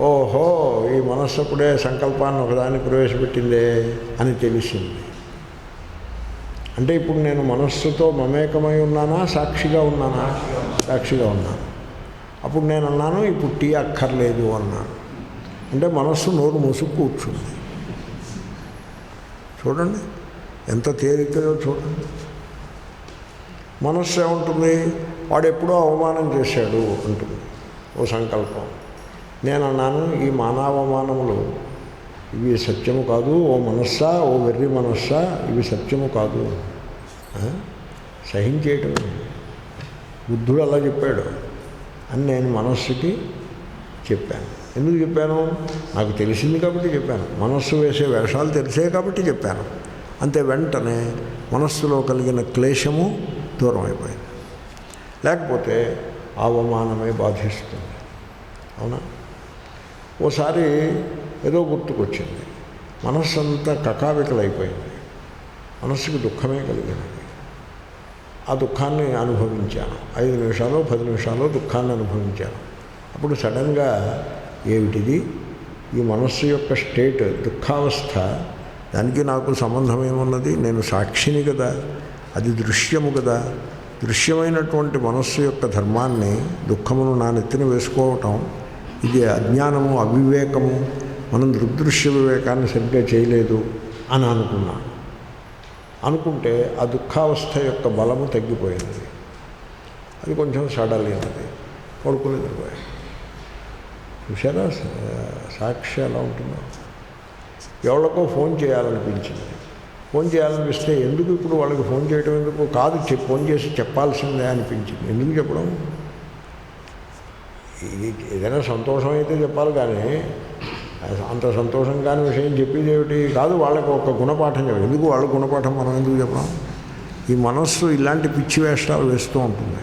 ఓహో, ఈ మనస్సు అప్పుడే సంకల్పాన్ని ఒకదాన్ని ప్రవేశపెట్టిందే అని తెలిసింది. అంటే ఇప్పుడు నేను మనస్సుతో మమేకమై ఉన్నానా, సాక్షిగా ఉన్నానా? సాక్షిగా ఉన్నాను. అప్పుడు నేను అన్నాను, ఇప్పుడు టీ అక్కర్లేదు అన్నాను. అంటే మనస్సు నోరు మూసుకు కూర్చుంది. చూడండి ఎంత తేలికయో చూడండి. మనస్సు ఏముంటుంది? వాడు ఎప్పుడో అవమానం చేశాడు అంటుంది ఓ సంకల్పం. నేను అన్నాను, ఈ మానవమానములు ఇవి సత్యము కాదు. ఓ మనస్సా, ఓ వెర్రి మనస్సా, ఇవి సత్యము కాదు. సహించేయటం. బుద్ధుడు అలా చెప్పాడు అని నేను మనస్సుకి చెప్పాను. ఎందుకు చెప్పాను? నాకు తెలిసింది కాబట్టి చెప్పాను. మనస్సు వేసే వేషాలు తెలిసే కాబట్టి చెప్పాను. అంతే, వెంటనే మనస్సులో కలిగిన క్లేశము దూరం అయిపోయింది. లేకపోతే అవమానమే బాధిస్తుంది. అవునా? ఓసారి ఏదో గుర్తుకొచ్చింది, మనస్సు అంతా కకావికలైపోయింది, మనస్సుకి దుఃఖమే కలిగినది. ఆ దుఃఖాన్ని అనుభవించాను. 5 నిమిషాలు 10 నిమిషాలు దుఃఖాన్ని అనుభవించాను. అప్పుడు సడన్గా ఏమిటిది, ఈ మనస్సు యొక్క స్టేట్, దుఃఖావస్థ, దానికి నాకు సంబంధం ఏమున్నది? నేను సాక్షిని కదా, అది దృశ్యము కదా. దృశ్యమైనటువంటి మనస్సు యొక్క ధర్మాన్ని, దుఃఖమును నా నెత్తిన వేసుకోవటం, ఇది అజ్ఞానము, అవివేకము. మనం దృగ్దృశ్య వివేకాన్ని సరిగ్గా చేయలేదు అని అనుకున్నాను. అనుకుంటే ఆ దుఃఖావస్థ యొక్క బలము తగ్గిపోయింది. అది కొంచెం సడలినది, పడుకుని నిద్రపోయాయి. చూసారా సాక్షి ఎలా ఉంటుందో? ఎవరికో ఫోన్ చేయాలనిపించింది. ఫోన్ చేయాలనిపిస్తే ఎందుకు ఇప్పుడు వాళ్ళకి ఫోన్ చేయడం ఎందుకు? కాదు, ఫోన్ చేసి చెప్పాల్సిందే అనిపించింది. ఎందుకు చెప్పడం? ఇది ఏదైనా సంతోషం అయితే చెప్పాలి, కానీ అంత సంతోషం కాని విషయం చెప్పేది ఏమిటి? కాదు, వాళ్ళకి ఒక గుణపాఠం చెప్పాలి. ఎందుకు వాళ్ళ గుణపాఠం మనం ఎందుకు చెప్పడం? ఈ మనస్సు ఇలాంటి పిచ్చి వేషాలు వేస్తూ ఉంటుంది.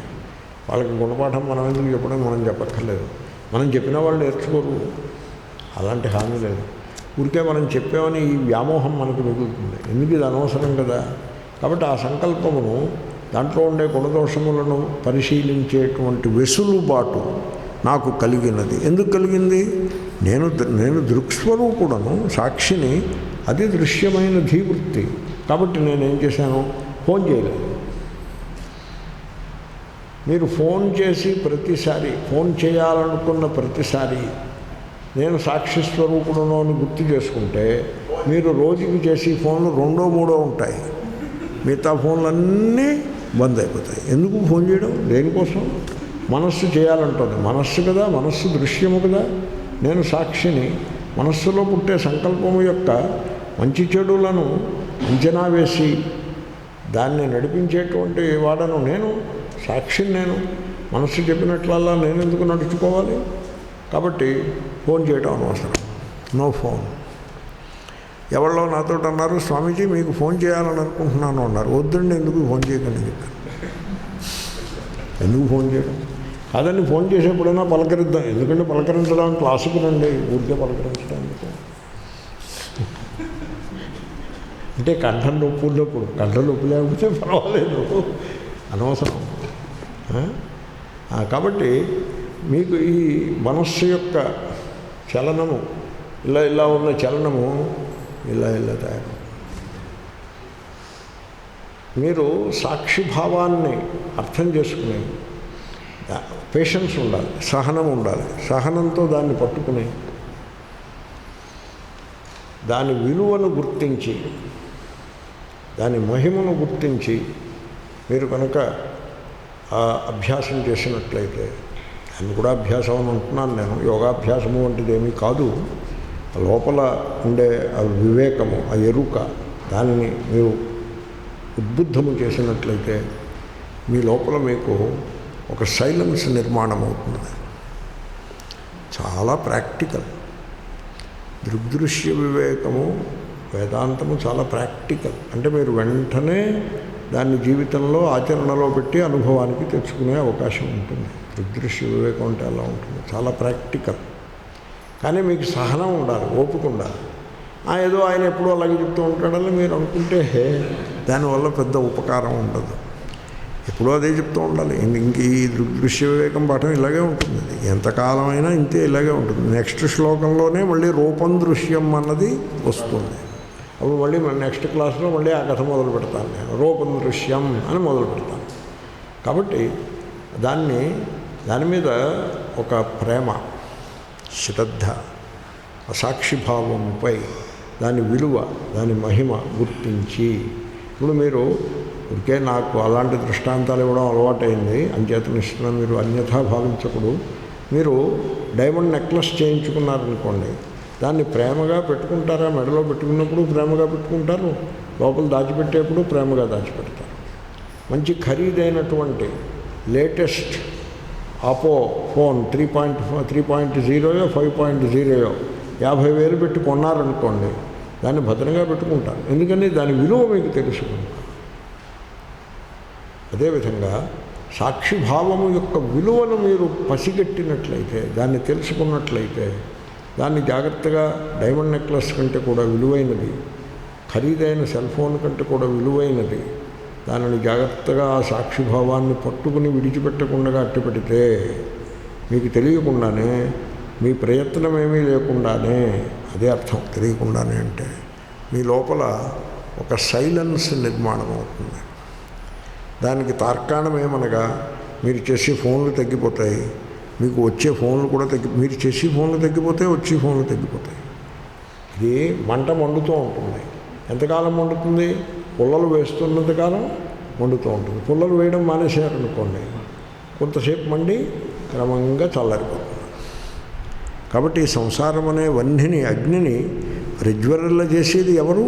వాళ్ళకి గుణపాఠం మనం ఎందుకు చెప్పడం? మనం చెప్పక్కర్లేదు. మనం చెప్పిన వాళ్ళు నేర్చుకోరు, అలాంటి హామీ లేదు. ఊరికే మనం చెప్పామని ఈ వ్యామోహం మనకు మిగులుతుంది. ఎందుకు? ఇది అనవసరం కదా. కాబట్టి ఆ సంకల్పమును, దాంట్లో ఉండే గుణదోషములను పరిశీలించేటువంటి వెసులుబాటు నాకు కలిగినది. ఎందుకు కలిగింది? నేను దృక్స్వరూపుడను, సాక్షిని. అది దృశ్యమైన ధీవృత్తి. కాబట్టి నేనేం చేశాను? ఫోన్ చేయలేదు. మీరు ఫోన్ చేసి ప్రతిసారి, ఫోన్ చేయాలనుకున్న ప్రతిసారి నేను సాక్షి స్వరూపుడును అని గుర్తు చేసుకుంటే, మీరు రోజుకి చేసి ఫోన్లు 2, 3 ఉంటాయి. మిగతా ఫోన్లన్నీ బంద్ అయిపోతాయి. ఎందుకు ఫోన్ చేయడం? దేనికోసం? మనస్సు చేయాలంటుంది. మనస్సు కదా, మనస్సు దృశ్యము కదా. నేను సాక్షిని. మనస్సులో పుట్టే సంకల్పము యొక్క మంచి చెడులను అంచనా వేసి దాన్ని నడిపించేటువంటి వాడను నేను, సాక్షిని నేను. మనస్సు చెప్పినట్లల్లా నేను ఎందుకు నడుచుకోవాలి? కాబట్టి ఫోన్ చేయడం అనవసరం. No phone. ఎవరో నాతో అన్నారు, స్వామీజీ మీకు ఫోన్ చేయాలని అనుకుంటున్నాను అన్నారు. వద్దండి, ఎందుకు ఫోన్ చేయకండి చెప్పాను. ఎందుకు ఫోన్ చేయడం కాదని, ఫోన్ చేసేప్పుడైనా పలకరిద్దాం. ఎందుకంటే పలకరించడం క్లాసుకు రండి, ఊరికే పలకరించడానికి అంటే కంఠం నొప్పి ఉన్నప్పుడు. కంఠం నొప్పి లేకపోతే పర్వాలేదు, అనవసరం. కాబట్టి మీకు ఈ మనస్సు యొక్క చలనము, ఇలా ఉన్న చలనము ఇలా తయారు. మీరు సాక్షిభావాన్ని అర్థం చేసుకుని పేషెన్స్ ఉండాలి, సహనం ఉండాలి. సహనంతో దాన్ని పట్టుకుని దాని విలువను గుర్తించి, దాని మహిమను గుర్తించి మీరు కనుక అభ్యాసం చేసినట్లయితే, దాన్ని కూడా అభ్యాసం అని అంటున్నాను నేను, యోగాభ్యాసము వంటిది ఏమీ కాదు. లోపల ఉండే ఆ వివేకము, ఆ ఎరుక, దానిని మీరు ఉద్బుద్ధము చేసినట్లయితే మీ లోపల మీకు ఒక సైలెన్స్ నిర్మాణం అవుతుంది. చాలా ప్రాక్టికల్. దృగ్దృశ్య వివేకము, వేదాంతము చాలా ప్రాక్టికల్. అంటే మీరు వెంటనే దాన్ని జీవితంలో ఆచరణలో పెట్టి అనుభవానికి తెచ్చుకునే అవకాశం ఉంటుంది. దృగ్దృశ్య వివేకం అంటే అలా ఉంటుంది, చాలా ప్రాక్టికల్. కానీ మీకు సహనం ఉండాలి, ఓపిక ఉండాలి. ఏదో ఆయన ఎప్పుడూ అలాగే చెప్తూ ఉంటాడని మీరు అనుకుంటే దానివల్ల పెద్ద ఉపకారం ఉండదు. ఎప్పుడూ అదే చెప్తూ ఉండాలి. ఇంక ఈ దృగ్దృశ్య వివేకం పాఠం ఇలాగే ఉంటుంది, ఎంతకాలమైనా ఇంతే ఇలాగే ఉంటుంది. నెక్స్ట్ శ్లోకంలోనే మళ్ళీ రూపం దృశ్యం అన్నది వస్తుంది. అప్పుడు మళ్ళీ నెక్స్ట్ క్లాస్లో మళ్ళీ ఆ కథ మొదలు పెడతాను నేను, రూపం దృశ్యం అని మొదలు పెడతాను. కాబట్టి దాని మీద ఒక ప్రేమ, శ్రద్ధ, సాక్షిభావంపై దాని విలువ, దాని మహిమ గుర్తించి, ఇప్పుడు మీరు ఇంకే నాకు అలాంటి దృష్టాంతాలు ఇవ్వడం అలవాటైంది, అంచేతనిస్తున్నాను, మీరు అన్యథా భావించకూడదు. మీరు డైమండ్ నెక్లెస్ చేయించుకున్నారనుకోండి, దాన్ని ప్రేమగా పెట్టుకుంటారా? మెడలో పెట్టుకున్నప్పుడు ప్రేమగా పెట్టుకుంటారు, లోపల దాచిపెట్టేప్పుడు ప్రేమగా దాచిపెడతారు. మంచి ఖరీదైనటువంటి లేటెస్ట్ ఆపో ఫోన్ 3.0 5.0 50,000 పెట్టి కొన్నారనుకోండి, దాన్ని భద్రంగా పెట్టుకుంటారు. ఎందుకని దాని విలువ మీకు తెలుసుకుంటారు. అదేవిధంగా సాక్షిభావము యొక్క విలువను మీరు పసిగట్టినట్లయితే, దాన్ని తెలుసుకున్నట్లయితే, దాన్ని జాగ్రత్తగా డైమండ్ నెక్లెస్ కంటే కూడా విలువైనది, ఖరీదైన సెల్ ఫోన్ కంటే కూడా విలువైనది, దానిని జాగ్రత్తగా ఆ సాక్షిభావాన్ని పట్టుకుని విడిచిపెట్టకుండా అట్టిపెడితే, మీకు తెలియకుండానే, మీ ప్రయత్నం ఏమీ లేకుండానే, అదే అర్థం తెలియకుండానే అంటే, మీ లోపల ఒక సైలెన్స్ నిర్మాణం అవుతుంది. దానికి తార్కాణం ఏమనగా, మీరు చేసే ఫోన్లు తగ్గిపోతాయి, మీకు వచ్చే ఫోన్లు కూడా మీరు చేసే ఫోన్లు తగ్గిపోతే వచ్చే ఫోన్లు తగ్గిపోతాయి. ఇది మంట మండుతూ ఉంటుంది. ఎంతకాలం మండుతుంది? పుల్లలు వేస్తున్నంతకాలం మండుతూ ఉంటుంది. పుల్లలు వేయడం మానేశారనుకోండి, కొంతసేపు మండి క్రమంగా చల్లారిపోతుంది. కాబట్టి ఈ సంసారం అనే వన్నిని, అగ్నిని ప్రజ్వరల్ల చేసేది ఎవరు?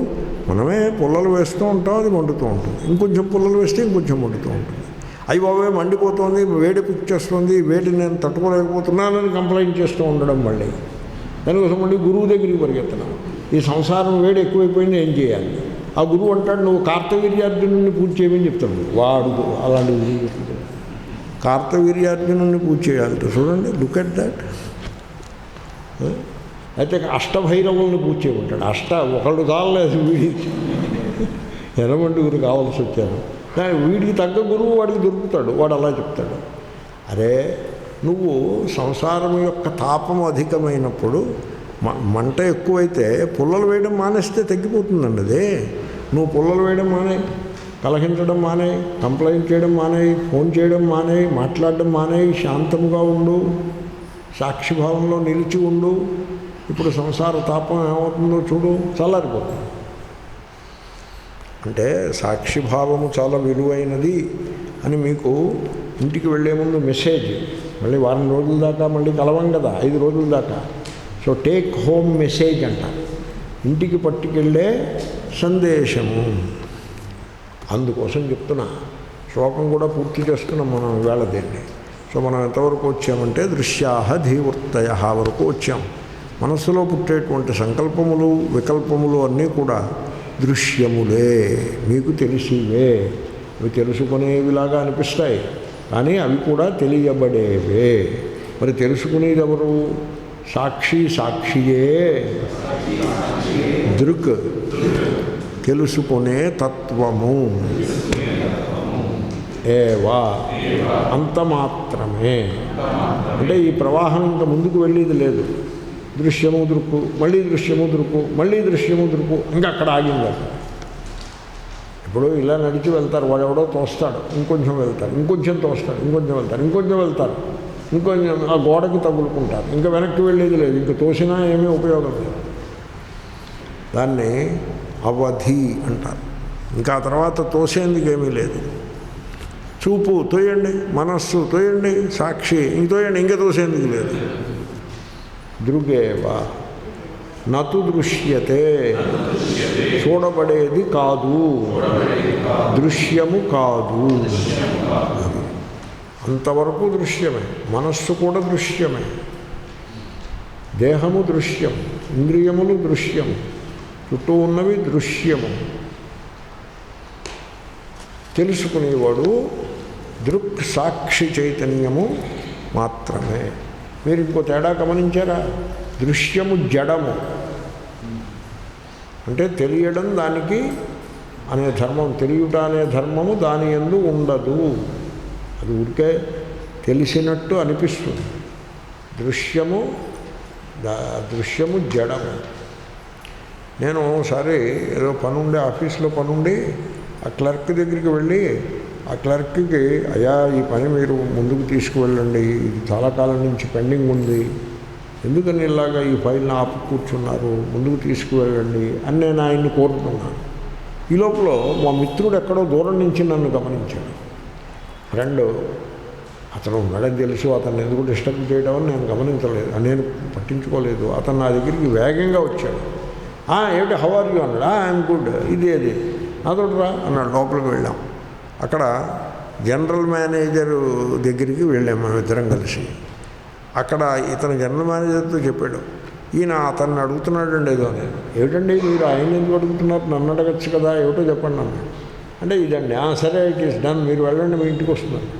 మనమే. పుల్లలు వేస్తూ ఉంటాం, అది మండుతూ ఉంటుంది. ఇంకొంచెం పుల్లలు వేస్తే ఇంకొంచెం మండుతూ ఉంటుంది. అయ్యి బాబే మండిపోతుంది, వేడి పిచ్చేస్తుంది, వేడి నేను తట్టుకోలేకపోతున్నానని కంప్లైంట్ చేస్తూ ఉండడం. మళ్ళీ దానికోసం మళ్ళీ గురువు దగ్గరికి పరిగెత్తడం. ఈ సంసారం వేడి ఎక్కువైపోయింది, ఏం చేయాలి? ఆ గురువు అంటాడు, నువ్వు కార్తవీర్యార్జునుడిని పూజ చేయమని చెప్తాడు. వాడు అలాంటి గురువు చెప్తాడు, కార్తవీర్యార్జునుడిని పూజ చేయాలంటే. చూడండి, లుక్ ఎట్ దాట్. అయితే అష్టభైరవుల్ని పూజ చేయమంటాడు. ఒకళ్ళు చాలలేదు, వీడికి ఎనమండుగురు కావాల్సి వచ్చారు. కానీ వీడికి తగ్గ గురువు వాడికి దొరుకుతాడు, వాడు అలా చెప్తాడు. అరే, నువ్వు సంసారం యొక్క తాపము అధికమైనప్పుడు, మంట ఎక్కువైతే పుల్లలు వేయడం మానేస్తే తగ్గిపోతుందండి. అదే నువ్వు పుల్లలు వేయడం మానే, కలహించడం మానే, కంప్లైంట్ చేయడం మానే, ఫోన్ చేయడం మానే, మాట్లాడడం మానే, శాంతముగా ఉండు, సాక్షిభావంలో నిలిచి ఉండు. ఇప్పుడు సంసార తాపం ఏమవుతుందో చూడు, చల్లారిపోతుంది. అంటే సాక్షిభావము చాలా విలువైనది అని మీకు ఇంటికి వెళ్ళే ముందు మెసేజ్. మళ్ళీ వారం రోజుల దాకా మళ్ళీ కలవం కదా, 5 రోజుల దాకా. సో టేక్ హోమ్ మెసేజ్ అంట, ఇంటికి పట్టుకెళ్ళే సందేశము. అందుకోసం చెప్తున్నా, శ్లోకం కూడా పూర్తి చేస్తున్నాం మనం ఇవాళ దీన్ని. సో మనం ఎంతవరకు వచ్చామంటే దృశ్యాహ ధీవృత్తయ వరకు వచ్చాం. మనస్సులో పుట్టేటువంటి సంకల్పములు వికల్పములు అన్నీ కూడా దృశ్యములే, మీకు తెలిసివే. అవి తెలుసుకునేవిలాగా అనిపిస్తాయి, కానీ అవి కూడా తెలియబడేవే. మరి తెలుసుకునేది ఎవరు? సాక్షి, సాక్షియే. దృక్ తెలుసుకునే తత్వము. ఏవా అంత మాత్రమే. అంటే ఈ ప్రవాహం ఇంకా ముందుకు వెళ్ళేది లేదు. దృశ్యము దృక్కు, మళ్ళీ దృశ్యము దృక్కు, మళ్ళీ దృశ్యము దృక్కు, ఇంకా అక్కడ ఆగింది. అక్కడ ఇప్పుడు ఇలా నడిచి వెళ్తారు, వాడెవడో తోస్తాడు, ఇంకొంచెం వెళ్తారు, ఇంకొంచెం తోస్తాడు, ఇంకొంచెం వెళ్తారు, ఇంకొంచెం వెళ్తారు, ఇంకొంచెం ఆ గోడకి తగులుకుంటారు, ఇంకా వెనక్కి వెళ్ళేది లేదు, ఇంకా తోసినా ఏమీ ఉపయోగం లేదు. దాన్ని అవధి అంటారు. ఇంకా ఆ తర్వాత తోసేందుకు ఏమీ లేదు. చూపు తోయండి, మనస్సు తోయండి, సాక్షి ఇంక తోయండి, ఇంకా తోసేందుకు లేదు. దృగేవ నతు దృశ్యతే, చూడబడేది కాదు, దృశ్యము కాదు. అంతవరకు దృశ్యమే. మనస్సు కూడా దృశ్యమే, దేహము దృశ్యం, ఇంద్రియములు దృశ్యము, చుట్టూ ఉన్నవి దృశ్యము. తెలుసుకునేవాడు దృక్ సాక్షి చైతన్యము మాత్రమే. మీరు ఇంకో తేడా గమనించారా? దృశ్యము జడము, అంటే తెలియడం దానికి అనే ధర్మం, తెలియుట అనే ధర్మము దాని యందు ఉండదు. అది ఊరికే తెలిసినట్టు అనిపిస్తుంది. దృశ్యము జడము. నేను ఒకసారి ఏదో పనుండి, ఆఫీస్లో పనుండి ఆ క్లర్క్ దగ్గరికి వెళ్ళి ఆ క్లర్క్కి, అయ్యా ఈ పని మీరు ముందుకు తీసుకువెళ్ళండి, ఇది చాలా కాలం నుంచి పెండింగ్ ఉంది, ఎందుకని ఇలాగా ఈ ఫైల్ని ఆపు కూర్చున్నారు, ముందుకు తీసుకువెళ్ళండి అని నేను ఆయన్ని కోరుతున్నాను. ఈ లోపల మా మిత్రుడు ఎక్కడో దూరం నుంచి నన్ను గమనించాడు. ఫ్రెండ్ అతను ఉన్నాడని తెలుసు, అతన్ని ఎందుకు డిస్టర్బ్ చేయడం అని నేను గమనించలేదు, నేను పట్టించుకోలేదు. అతను నా దగ్గరికి వేగంగా వచ్చాడు. ఏమిటి హౌ ఆర్ యూ అన్నాడు. ఐఎమ్ గుడ్, ఇది నాతో రా అన్నాడు. లోపలికి వెళ్ళాం. అక్కడ జనరల్ మేనేజర్ దగ్గరికి వెళ్ళాము మేము ఇద్దరం కలిసి. అక్కడ ఇతను జనరల్ మేనేజర్తో చెప్పాడు, ఈయన అతన్ని అడుగుతున్నాడండి ఏదో. నేను ఏమిటండి మీరు ఆయన ఎందుకు అడుగుతున్నారు, నన్ను అడగచ్చు కదా, ఏమిటో చెప్పండి అన్నాడు. అంటే ఇదండి. సరే ఇట్ ఈస్ డన్, మీరు వెళ్ళండి, మీ ఇంటికి వస్తున్నాను.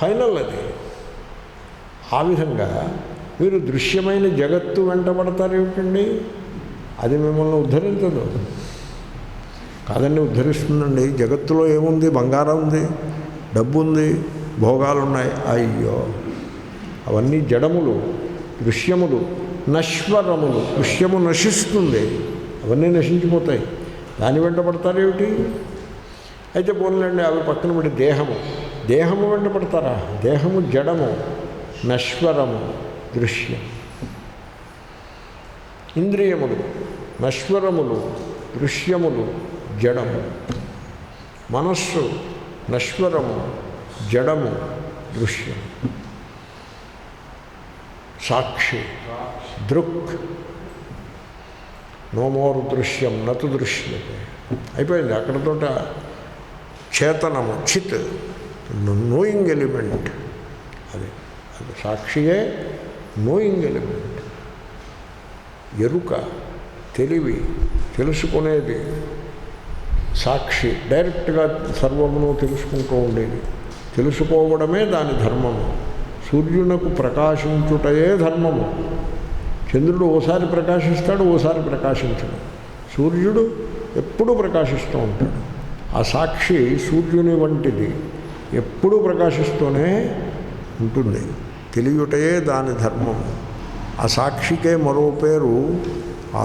ఫైనల్ అది. ఆ విధంగా మీరు దృశ్యమైన జగత్తు వెంటబడతారు ఏమిటండి? అది మిమ్మల్ని ఉద్ధరించదు. కాదండి, ఉద్ధరిస్తుందండి. జగత్తులో ఏముంది? బంగారం ఉంది, డబ్బు ఉంది, భోగాలు ఉన్నాయి. అయ్యో, అవన్నీ జడములు, దృశ్యములు, నశ్వరములు. దృశ్యము నశిస్తుంది, అవన్నీ నశించిపోతాయి. దాని వెంట పడతారేమిటి? అయితే పోన్లండి, అవి పక్కన పెట్టి దేహము వెంట పడతారా? దేహము జడము, నశ్వరము, దృశ్యం. ఇంద్రియములు నశ్వరములు, దృశ్యములు, జడము. మనస్సు నశ్వరము, జడము, దృశ్యం. సాక్షి దృక్, నో మోర్ దృశ్యం నతు దృశ్యతే. అయిపోయింది అక్కడతో. చేతనము చిత్, నోయింగ్ ఎలిమెంట్. అది సాక్షియే నోయింగ్ ఎలిమెంట్. ఎరుక, తెలివి, తెలుసుకునేది. సాక్షి డైరెక్ట్గా సర్వమును తెలుసుకుంటూ ఉండేది. తెలుసుకోవడమే దాని ధర్మము. సూర్యునకు ప్రకాశించుటయే ధర్మము. చంద్రుడు ఓసారి ప్రకాశిస్తాడు, ఓసారి ప్రకాశించడు. సూర్యుడు ఎప్పుడూ ప్రకాశిస్తూ ఉంటాడు. ఆ సాక్షి సూర్యుని వంటిది, ఎప్పుడూ ప్రకాశిస్తూనే ఉంటుంది. తెలియుటయే దాని ధర్మము. ఆ సాక్షికే మరో పేరు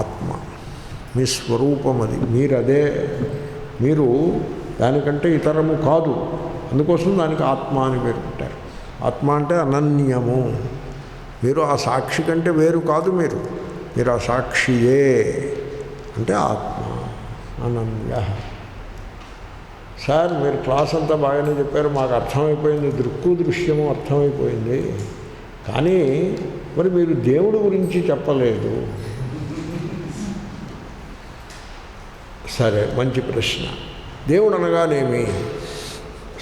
ఆత్మ. మీ స్వరూపం అది, మీరదే. మీరు దానికంటే ఇతరము కాదు. అందుకోసం దానికి ఆత్మ అని పేరు పెట్టారు. ఆత్మ అంటే అనన్యము. మీరు ఆ సాక్షి కంటే వేరు కాదు. మీరు ఆ సాక్షియే అంటే ఆత్మ, అనన్య. సార్ మీరు క్లాస్ అంతా బాగానే చెప్పారు, మాకు అర్థమైపోయింది, దృక్కు దృశ్యము అర్థమైపోయింది, కానీ మరి మీరు దేవుడి గురించి చెప్పలేదు. సరే, మంచి ప్రశ్న. దేవుడు అనగానేమి?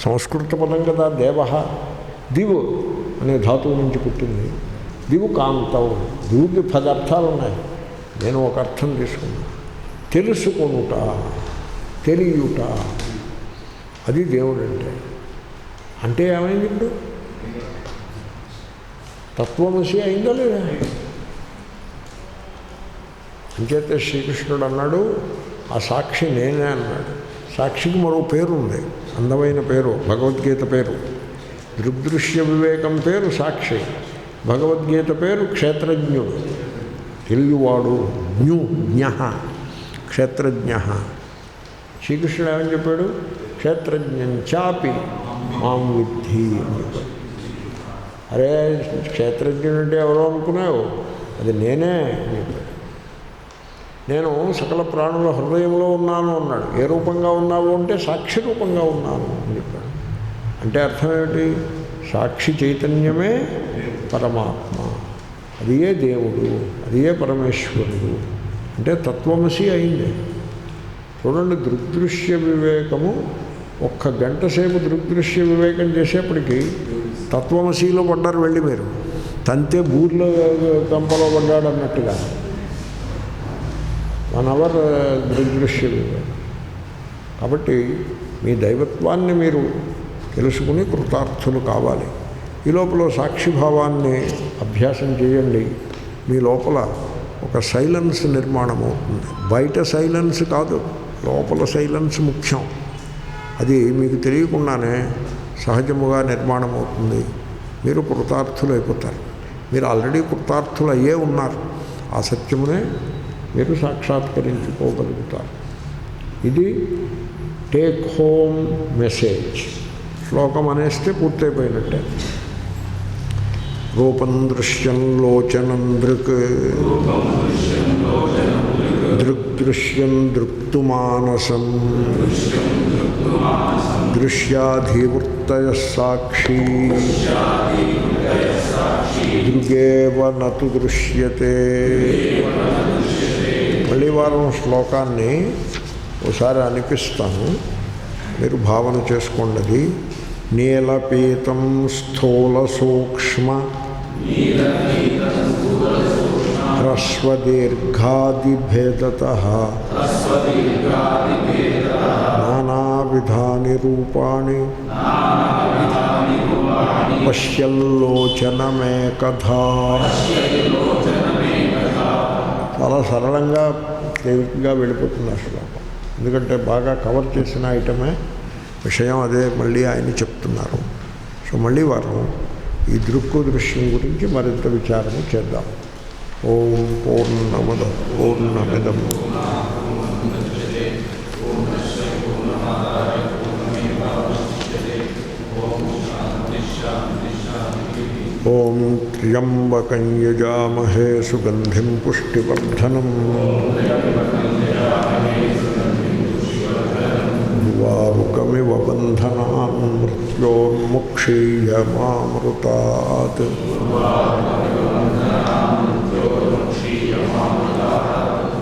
సంస్కృత పదం కదా దేవ. దివు అనే ధాతువు నుంచి పుట్టింది. దివు కాంతం. దివుకి 10 అర్థాలు ఉన్నాయి, నేను ఒక అర్థం తీసుకున్నాను. తెలుసుకొనుట, తెలియుట, అది దేవుడు అంటే ఏమైంది? ఇప్పుడు తత్వమసి అయిందా లేదా? అంచేతే శ్రీకృష్ణుడు అన్నాడు, ఆ సాక్షి నేనే అన్నాడు. సాక్షికి మరో పేరు ఉంది, అందమైన పేరు, భగవద్గీత పేరు. దృగ్దృశ్య వివేకం పేరు సాక్షి, భగవద్గీత పేరు క్షేత్రజ్ఞుడు, తెలియవాడు, జ్ఞ, క్షేత్రజ్ఞ. శ్రీకృష్ణుడు ఏమని చెప్పాడు? క్షేత్రజ్ఞంచాపి మాం విద్ధి అని చెప్పాడు. అరే క్షేత్రజ్ఞుడు అంటే ఎవరో అనుకున్నావు, అది నేనే అని చెప్పాడు. నేను సకల ప్రాణుల హృదయంలో ఉన్నాను అన్నాడు. ఏ రూపంగా ఉన్నావు అంటే సాక్షి రూపంగా ఉన్నాను అని చెప్పాడు. అంటే అర్థం ఏమిటి? సాక్షి చైతన్యమే పరమాత్మ, అది ఏ దేవుడు, అది ఏ పరమేశ్వరుడు. అంటే తత్వమసి అయింది. చూడండి, దృగ్దృశ్య వివేకము 1 గంట సేపు దృగ్దృశ్య వివేకం చేసేప్పటికీ తత్వమసిలో పడ్డారు. వెళ్ళి మీరు తంతే బూర్లో కంపలో పడ్డాడు అన్నట్టుగా 1 అవర్ దృగ్దృశ్య వివేకం. కాబట్టి మీ దైవత్వాన్ని మీరు తెలుసుకుని కృతార్థులు కావాలి. ఈ లోపల సాక్షిభావాన్ని అభ్యాసం చేయండి. మీ లోపల ఒక సైలెన్స్ నిర్మాణం అవుతుంది. బయట సైలెన్స్ కాదు, లోపల సైలెన్స్ ముఖ్యం. అది మీకు తెలియకుండానే సహజముగా నిర్మాణం అవుతుంది. మీరు కృతార్థులు అయిపోతారు. మీరు ఆల్రెడీ కృతార్థులు అయ్యే ఉన్నారు. ఆ సత్యమునే మీరు సాక్షాత్కరించుకోగలుగుతారు. ఇది టేక్ హోమ్ మెసేజ్. శ్లోకం అనేస్తే పూర్తయిపోయినట్టే. రూపం దృశ్యం లోచనం దృక్, దృగ్దృశ్యం దృక్తుమానసం, దృశ్యాధివృత్తయ సాక్షి, దృగేవ నతు దృశ్యతే. మళ్ళీ వారం శ్లోకాన్ని ఒకసారి అనిపిస్తాను, మీరు భావన చేసుకోండి. నీలపీతం స్థూల సూక్ష్మ హ్రస్వదీర్ఘాదిభేదతః నానావిధాని రూపాణి పశ్యల్లోచనమేకధా. చాలా సరళంగా తేలికగా వెళ్ళిపోతుంది ఆ శ్లోకం. ఎందుకంటే బాగా కవర్ చేసిన ఐటమే విషయం, అదే మళ్ళీ ఆయన చెప్తున్నారు. సో మళ్ళీ వారు ఈ దృక్కు దృశ్యం గురించి మరింత విచారణ చేద్దాం. ఓం పూర్ణమద పూర్ణమిదం ఓం త్ర్యంబకం యజామహే సుగంధిం పుష్టివర్ధనం వారుకమివ బంధనాన్ మృత్యోన్ముక్షీయమామృతాత్.